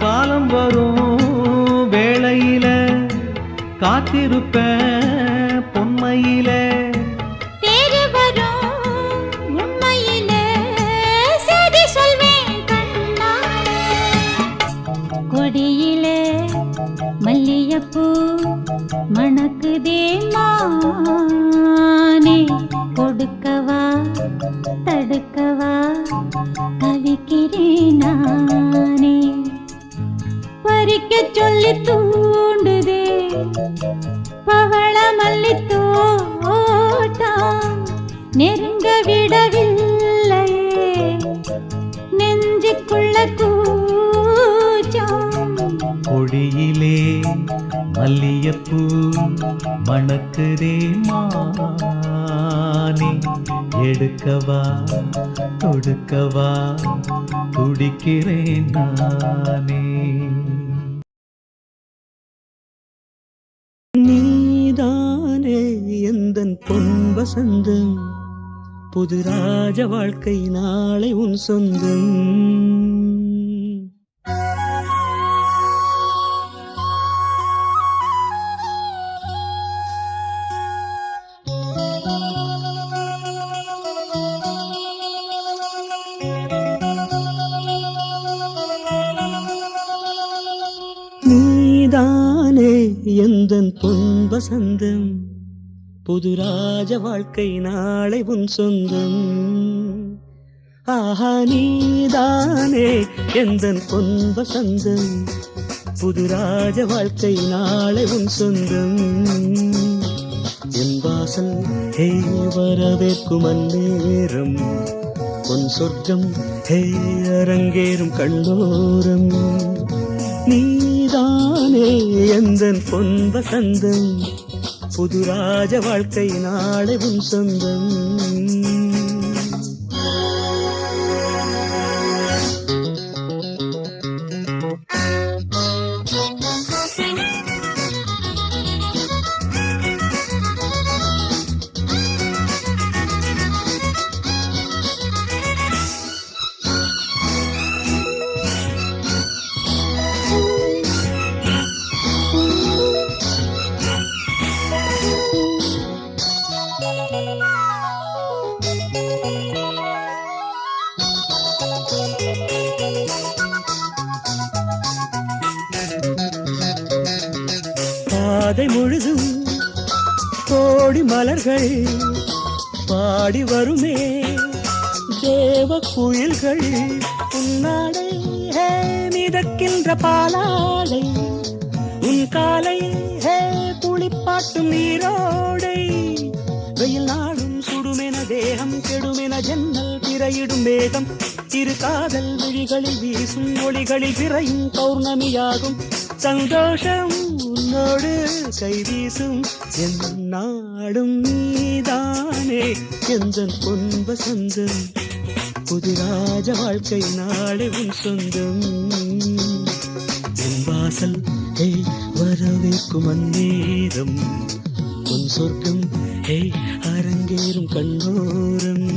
காலம் வரும் வேளையில காத்திருப்பேன் பொன்மையில. தேடி வரும் உண்மையிலே செய்தி சொல்வேன் கண்ணாலே. கொடியிலே மல்லிகைப்பூ மணக்குதே மானே, கொடுக்கவா தடுக்கவா தவிக்கிறேன் நானே. பறிக்க சொல்லி தூண்டுதே பவள மல்லி தோட்டம், நெருங்க விடவில்லையே நெஞ்சுக்குள்ள கூச்சம். கொடியிலே மல்லிகைப்பூ மணக்குதே மானே, எடுக்கவா தொடுக்கவா துடிக்கிறேன் நானே. நீதானே எந்தன் பொன் வசந்தம், புது ராஜ வாழ்க்கை நாளை உன் சொந்தம். நீதானே எந்தன் பொன் வசந்தம், புது ராஜ வாழ்க்கை நாளை உன் சொந்தம். ஆஹா நீதானே எந்தன் பொன் வசந்தம், புது ராஜ வாழ்க்கை நாளை உன் சொந்தம். என் வாசல் ஹே வரவேற்கும் அந்நேரம், பொன் சொர்க்கம் ஹே அரங்கேறும் கண்ணோரம். நீதானே எந்தன் பொன் வசந்தம், புது ராஜ வாழ்க்கை நாளை உன் சொந்தம். பாதை முழுதும் கோடி மலர்கள் பாடி வருமே தேவ குயில்கள். உன்னாடை ஹே மிதக்கின்ற பாலாடை, உன் காலை ஹே குளிப்பாட்டும் நீரோடை. வெயில் நாடும் சுடுமென தேகம் கெடுமென ஜன்னல் திரையிடும் மேகம். இரு காதல் விழிகளில் வீசும் ஒளிகளில் விரையும் பௌர்ணமியாகும். சந்தோஷம் உன்னோடு கை வீசும் என்னாடும். நீதானே எந்தன் பொன் வசந்தம், புது ராஜ வாழ்க்கை நாளை உன் சொந்தம். என் வாசல் ஹே வரவேற்கும் அந்நேரம், உன் சொர்க்கம் ஹே அரங்கேறும் கண்ணோரம்.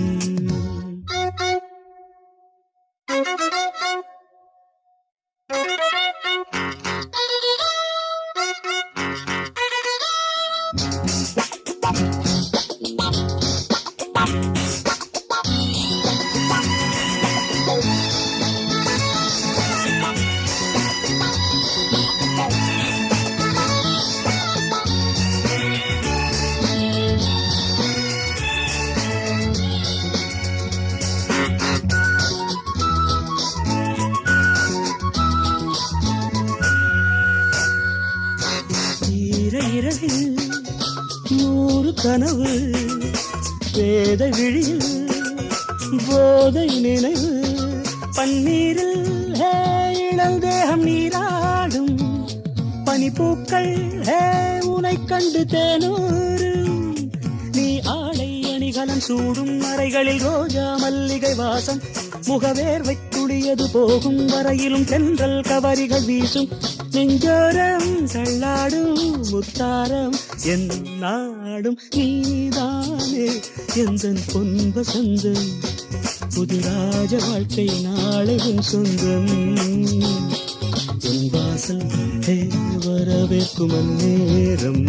100 கனவு வேத விழியில் போதை நினைவு பன்னீரில் இளந்தேகம் நீராடும் பனிப்பூக்கள் உனை கண்டு தேனூரும் நீ ஆடை அணிகலன் சூடும் அறைகளில் ரோஜா மல்லிகை வாசம் முகவேர்வை துளியது போகும் வரையிலும் தென்றல் கவரிகள் வீசும் நெஞ்சோரம் தள்ளாடும் முத்தாரம் என் நாடும் நீதானே எந்தன் பொன்ப சந்தம் புது ராஜ வாழ்க்கை நாளை உன் சொந்தம் உன் வாசல் வரவேற்கும் அந்நேரம்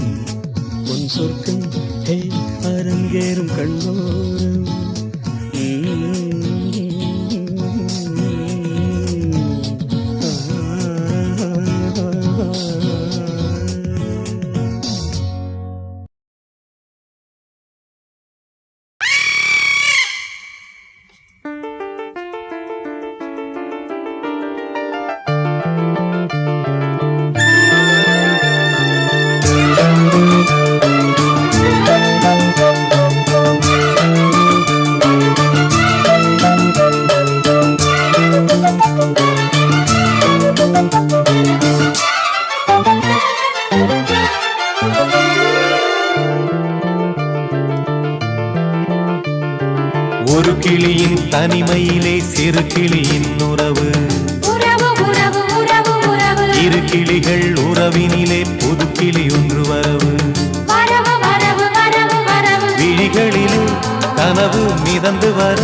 உன் சொர்க்கம் அரங்கேறும் கண்ணோரம் ஒரு கிளியின் தனிமையிலே சிறு கிளியின் உறவு இரு கிளிகள் உறவினிலே புது கிளி ஒன்று வரவு விழிகளிலே கனவு மிதந்து வர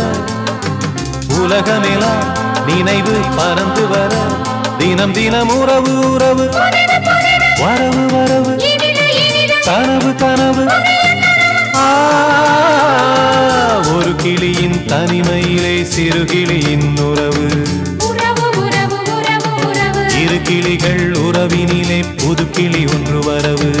உலகமெல்லாம் நினைவு பறந்து வர தினம் தினம் உறவு உறவு வரவு வரவு கனவு கனவு ஒரு கிளியின் தனிமையிலே சிறு கிளியின் உறவு இரு கிளிகள் உறவினிலே புது கிளி ஒன்று வரவு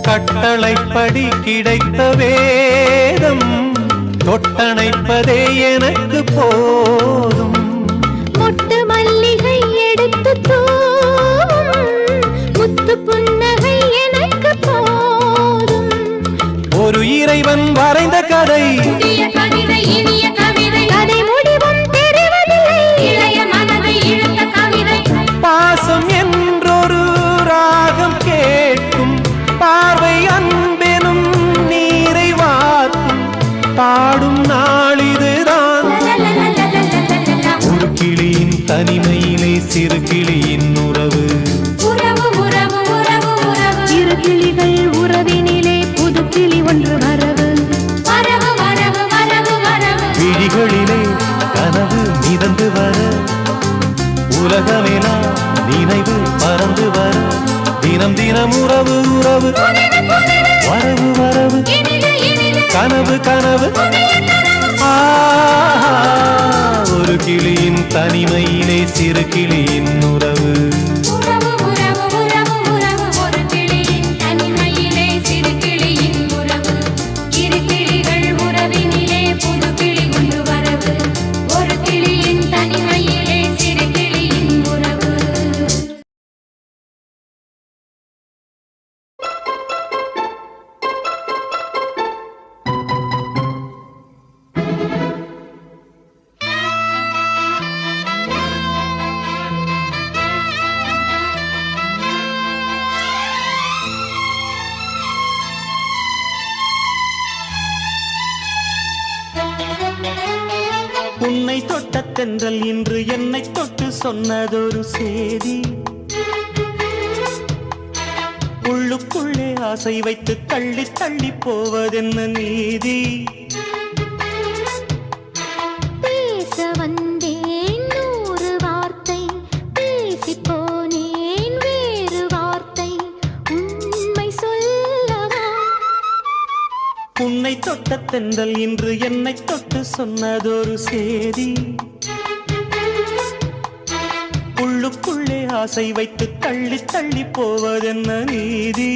கட்டளைப்படி கிடைத்த வேதம் தொட்டணைப்பதே எனக்கு போதும் மொட்டு மல்லிகை எடுத்து முத்து புன்னகை எனக்கு போதும் ஒரு இறைவன் வரைந்த கதை கதை முடிவும் தெரிவதில்லை இளைய மனதை இழுத்த கவிதை பாசம் என்றொரு ராகம் கேட்கும் பார்வை அன்பெனும் நீரை வார்க்கும் பாடும் நாளிதுதான் ஒரு கிளியின் தனிமையிலே சிறு கிளியின் உறவு இரு கிளிகள் உறவினிலே புது கிளி ஒன்று வரவு உறவு வரவு வரவு கனவு கனவு ஒரு கிளியின் தனிமையிலே சிறு கிளியின் உறவு உறவு உறவு உறவு உறவு ஒரு கிளியின் தனிமையிலே சிறு கிளியின் உறவு இரு கிளிகள் உறவினிலே புது கிளி கொண்டு வரவு ஒரு கிளியின் தனிமையிலே சிறு கிளியின் உறவு உன்னை தொட்ட தென்றல் இன்று என்னை தொட்டு சொன்னதொரு சேதி உள்ளுக்குள்ளே ஆசை வைத்து தள்ளி தள்ளி போவதென்ன நீதி பேச வந்தேன் நூறு வார்த்தை பேசி போனேன் வேறு வார்த்தை உண்மை சொல்லவா உன்னை தொட்ட தென்றல் இன்று என்னை தொட்டு சொன்னதொரு சேதி உள்ளுக்குள்ளே ஆசை வைத்து தள்ளி தள்ளி போவதென்ன நீதி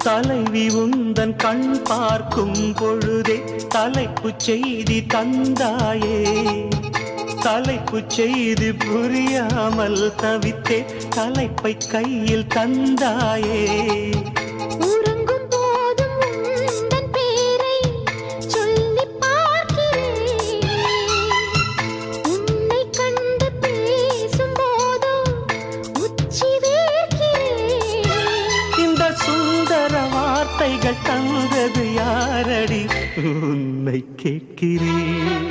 தலைவி உந்தன் கண் பார்க்கும் பொழுதே தலைப்புச் செய்தி தந்தாயே தலைப்புச் செய்தி புரியாமல் தவித்தே தலைப்பை கையில் தந்தாயே உறங்கும் போதும் உந்தன் பேரை சொல்லிப் பார்க்கிறேன் உன்னை கண்டு பேசும் போதோ உச்சி வேர்க்கிறேன் இந்த சுந்தர வார்த்தைகள் தந்தது யாரடி உன்னை கேட்கிறேன்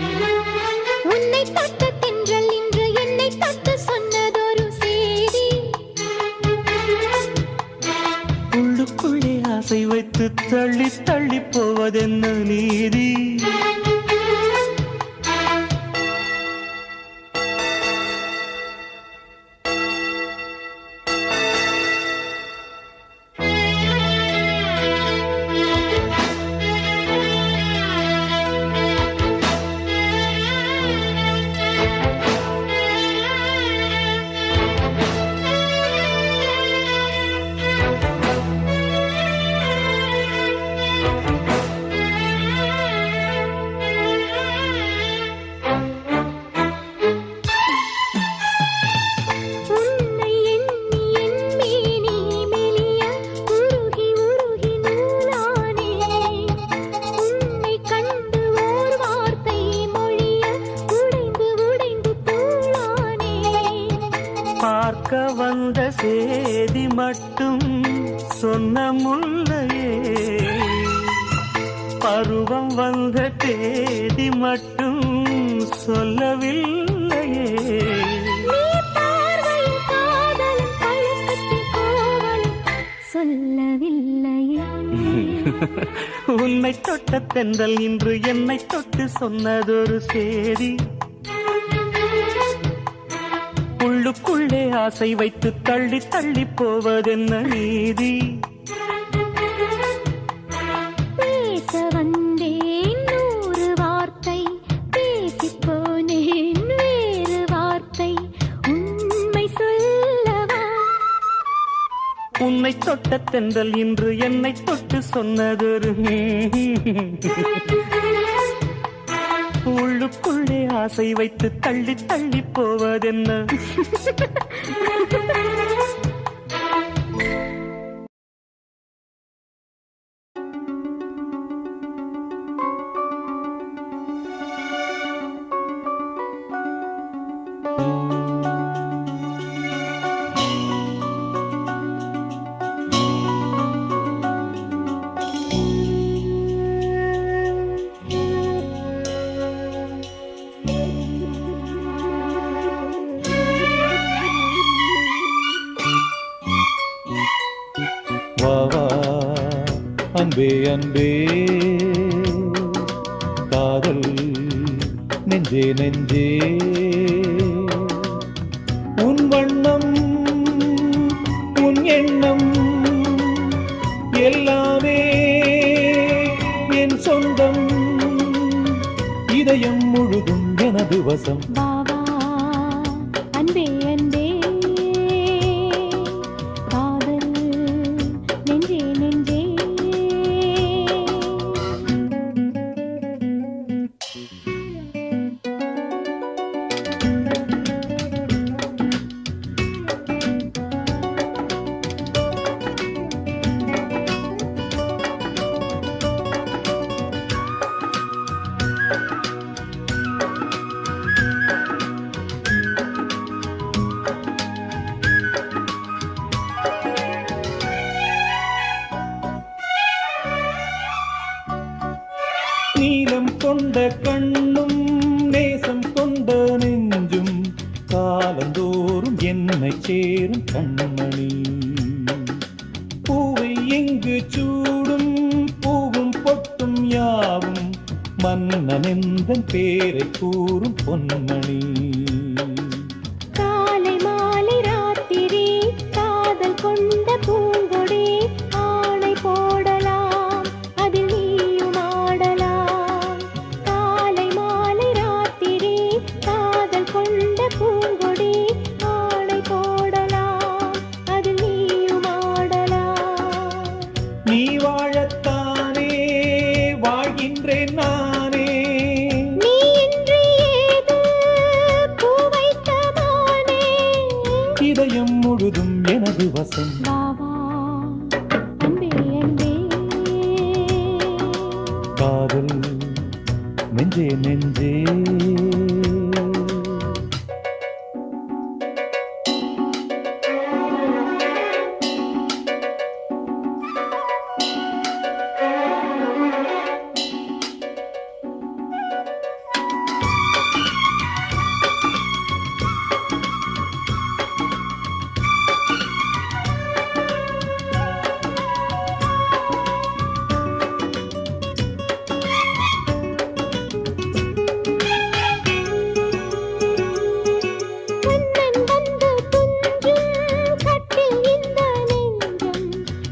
உன்னை தொட்ட தென்றல் இன்று என்னை தொட்டு சொன்னதொரு சேதி உள்ளுக்குள்ளே ஆசை வைத்து தள்ளி தள்ளி போவதென்ன நீதி உன்னை எண்ணி என் மேனி மெலிய உருகி உருகி நூலானேன் உன்னை கண்டு ஓர் வார்த்தை மொழிய உடைந்து உடைந்து தூளானேன் பார்க்க வந்த சேதி மட்டும் சொன்ன முல்லையே பருவம் வந்த தேதி மட்டும் சொல்லவில்லையே நீ பார்வையின் காதலும் பழக்கத்தின் கோவலும் சொல்லவில்லையே உன்னை தொட்ட தென்றல் இன்று என்னை தொட்டு சொன்னதொரு சேதி உள்ளுக்குள்ளே ஆசை வைத்து தள்ளி தள்ளி போவதென்ன நீதி பேச வந்தேன் நூறு வார்த்தை பேசிப் போனேன் வேறு வார்த்தை உண்மை சொல்லவா உன்னை தொட்ட தென்றல் இன்று என்னை தொட்டு சொன்னதொரு உள்ளுக்குள்ளே ஆசை வைத்து தள்ளி தள்ளி போவதென்ன அன்பே அன்பே காதல் நெஞ்சே நெஞ்சே உன் வண்ணம் உன் எண்ணம் எல்லாமே என் சொந்தம் இதயம் முழுதும் எனது வசம் பாவா அன்பே அன்பே காதல் நெஞ்சே நெஞ்சே நீலம் கொண்ட கண்ணும் நேசம் கொண்ட நெஞ்சும் காலந்தோறும் என்னை சேரும் கண்மணி பூவை எங்கு சூடும் பூவும் பொட்டும் யாவும் மன்னனெந்தன் பேரை கூறும் பொன்மணி காலை மாலை ராத்திரி காதல் கொண்ட பூங்கொடி ஆணை போடலாம் அதில் நீயும் ஆடலாம் காலை மாலை ராத்திரி காதல் கொண்ட பூங்கொடி ஆணை போடலாம் அதில் நீயும் ஆடலாம் நீ வாழத்தானே வாழ்கின்றேன் நானே நீ இன்றி ஏது பூ வைத்த மானே இதயம் முழுதும் எனது வசம் பாவா அன்பே அன்பே காதல் நெஞ்சே நெஞ்சே உன்னன் வந்து துஞ்சும் கட்டில் இந்த நெஞ்சம்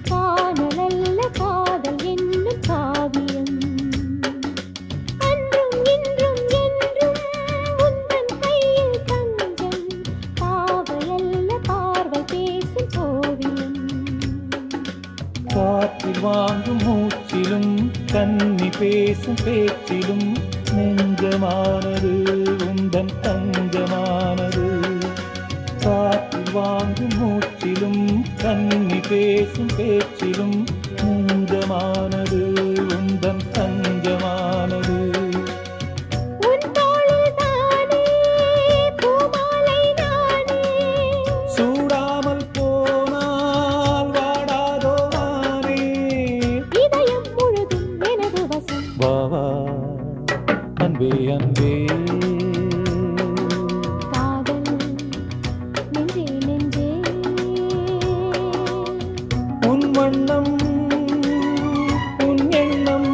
காணலல்ல காதல் என்னும் காவியம் அன்றும் இன்றும் என்றும் உந்தன் கையில் தஞ்சம் பாவையல்ல பார்வை பேசும் ஓவியம் காற்றில் வாங்கும் மூச்சிலும் கன்னி பேசும் பேச்சிலும் நெஞ்சமானது உந்தன் தஞ்சமானது காற்றில் வாங்கும் மூச்சிலும் கன்னி பேசும் பேச்சிலும் நெஞ்சமானது உந்தன் தஞ்சமானது உன் தோளில் தானே பூமாலை நானே சூடாமல் போனால் வாடாதோ நானே இதயம் முழுதும் எனது வசம் வாவா அன்பே அன்பே காதல் நெஞ்சே நெஞ்சே உன் வண்ணம் உன் எண்ணம்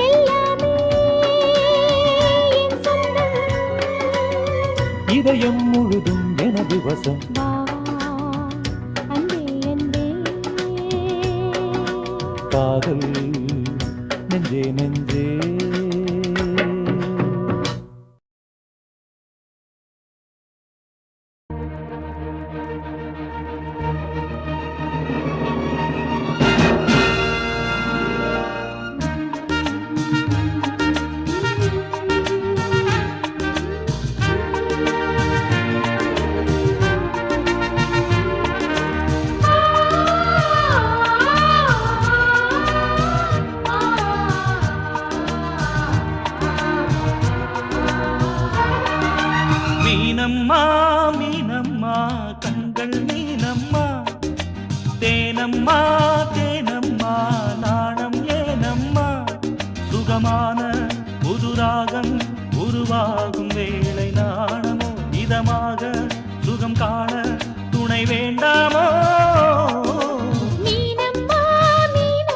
எல்லாமே என் சொந்தம் இதயம் முழுதும் எனது வசம் பாவா அன்பே அன்பே காதல் நெஞ்சே நெஞ்சே மீனம்மா மீனம்மா கண்கள் மீனம்மா தேனம்மா தேனம்மா நாணம் ஏனம்மா சுகமான புதுராகம் உருவாகும் வேளை நாணமோ இதமாக சுகம் காண துணை வேண்டாமோ மீனம்மா மீனம்மா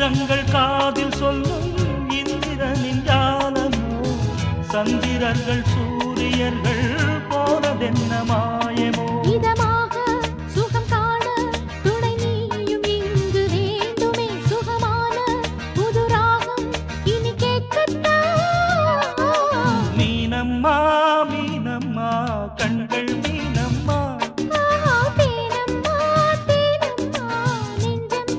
கங்கள் காதில் சொல்லும் இந்திரனின் ஜாலமோ சந்திரர்கள் சூரியர்கள் போனதென்ன மாயமோ இதமாக சுகம் காண துணை நீயும் இங்கு வேண்டுமே சுகமான புது ராகம் இனி கேட்கட்டா மீனம்மா மீனம்மா கண்கள் மீனம்மா தேனம்மா தேனம்மா நெஞ்சம்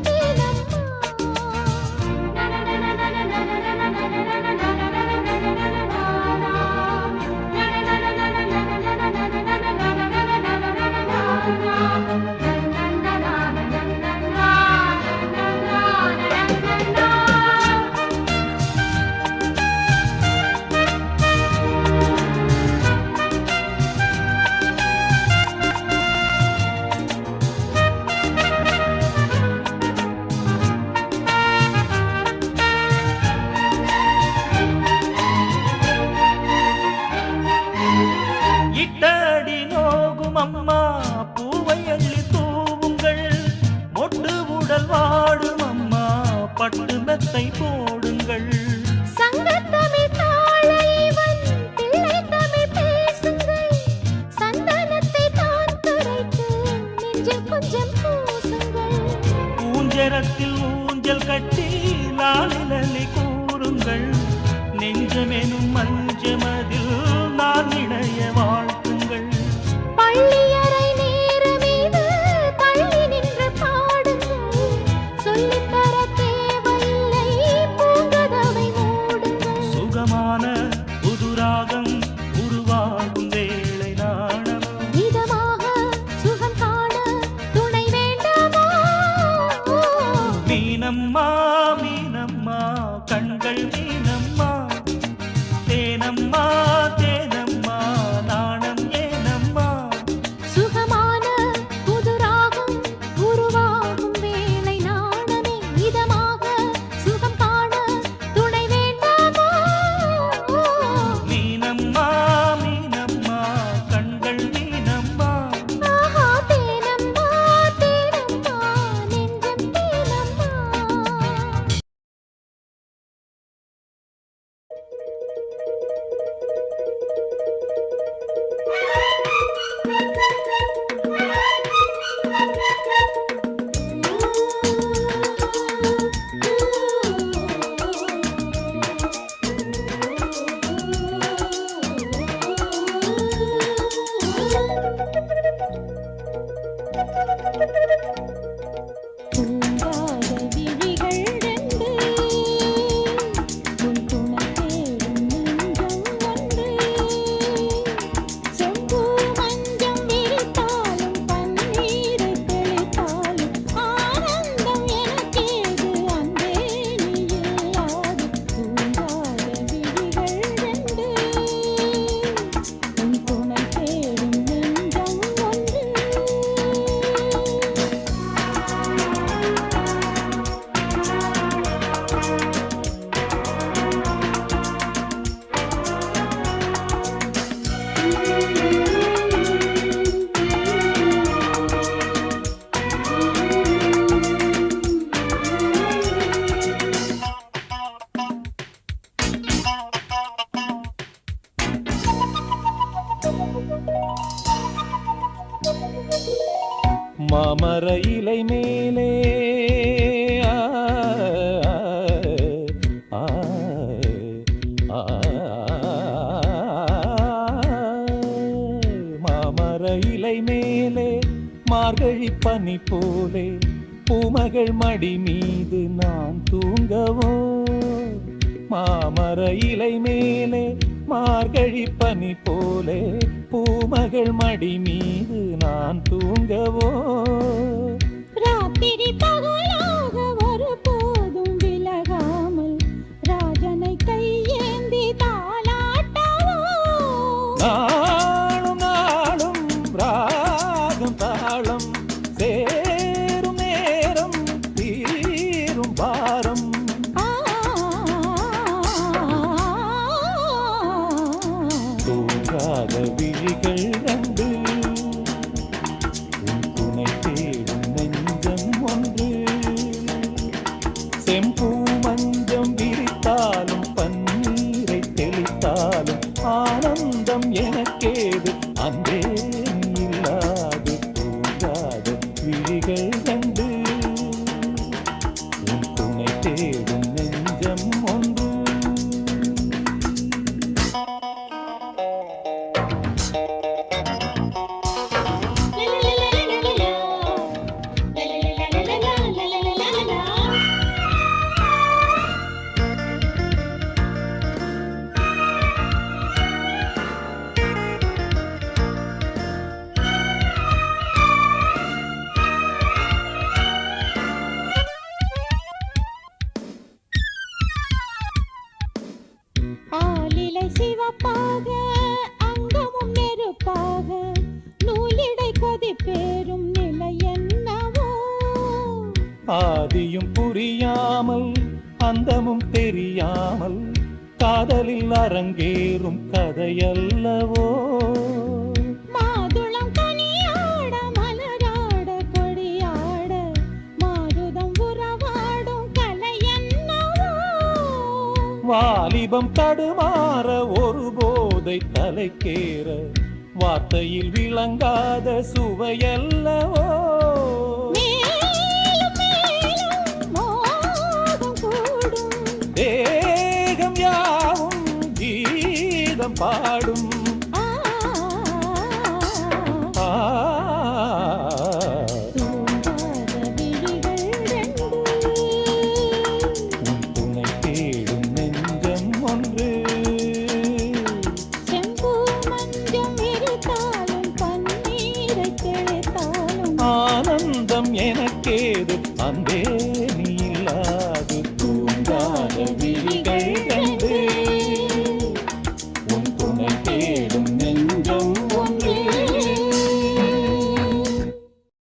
இட்டடி நோகும் அம்மா பூவை அள்ளி தூவுங்கள் மொட்டு உடல் வாடும் அம்மா பட்டு மெத்தை போடுங்கள் சங்கத்தமிழ் தாளைவன் பிள்ளை தமிழ் பேசுங்கள் சந்தனத்தை தான் கரைத்து நெஞ்சில் கொஞ்சம் பூசுங்கள் ஊஞ்சரத்தில் ஊஞ்சல் கட்டி லாலிலி கூறுங்கள் நெஞ்சமெனும் மஞ்சமதில் நான் இணைய வாழ்த்துங்கள் பள்ளியறை நேர மீது தள்ளி நின்று பாடுங்கள் சொல்லித்தர தேவையில்லை பூங்கதவை மூடுங்கள் சுகமான புதுராகம் உருவாகும் வேளை நாணம் இதமாக சுகம் காண துணை வேண்டாமா மீனம்மா மீனம்மா கண்கள் மீனம்மா தேனம்மா தேனம்மா நாணம் ஏனம்மா சுகமான புது ராகம் உருவாகும் வேளை நாணமே இதமாக சுகம் காண துணை வேண்டாமா மீனம்மா மீனம்மா கண்கள் மீனம்மா தேனம்மா தேனம்மா நெஞ்சம் தேனம்மா தூங்காத விழிகள் ரெண்டு உன் துணை தேடும் நெஞ்சம் ஒன்று செம்பு மஞ்சம் விரித்தாலும் பன்னீர் தெளித்தாலும் ஆனந்தம் எனக்கேது அன்பே நீ இல்லாது தூங்காத விழிகள் ரெண்டு உன் துணை தேடும் நெஞ்சம் ஒன்று மாமர இலை மேலே ஆ, ஆ, மாமர இலை மேலே மார்கழி பனி போலே பூமகள் மடி மீது நான் தூங்கவோ மாமர இலை மேலே மார்கழி பனி போலே பூமகள் மடி மீது நான் தூங்கவோ ராத்திரி பகலாக ஒரு போதும் விலகாமல் ராஜனை கையேந்தி தாலாட்டவோ நாளும் நாளும் ராகம் தாளம் சேரும் நேரம் தீரும் பாரம் தூங்காத விழிகள் ரெண்டு உன் துணை தேடும் நெஞ்சம் ஒன்று செம்பு ஆதியும் புரியாமல் அந்தமும் தெரியாமல் காதலில் அரங்கேறும் கதையல்லவோ. மாதுளம் கனியாட மலராட கொடியாட மாருதம் உறவாடும் கலை என்னவோ. வாலிபம் தடுமாற ஒரு போதை தலைக்கேற வார்த்தையில் விளங்காத சுவையல்லவோ. மேலும் மேலும் மோகம் கூடும் தேகம் யாவும் கீதம் பாடும். ஆ, தூங்காத விழிகள் ரெண்டு உன் துணை தேடும் நெஞ்சம் ஒன்று. செம்பு மஞ்சம் இருத்தாலும் பன்னீரை தெளித்தாலும் ஆனந்தம் எனக்கேது அன்பே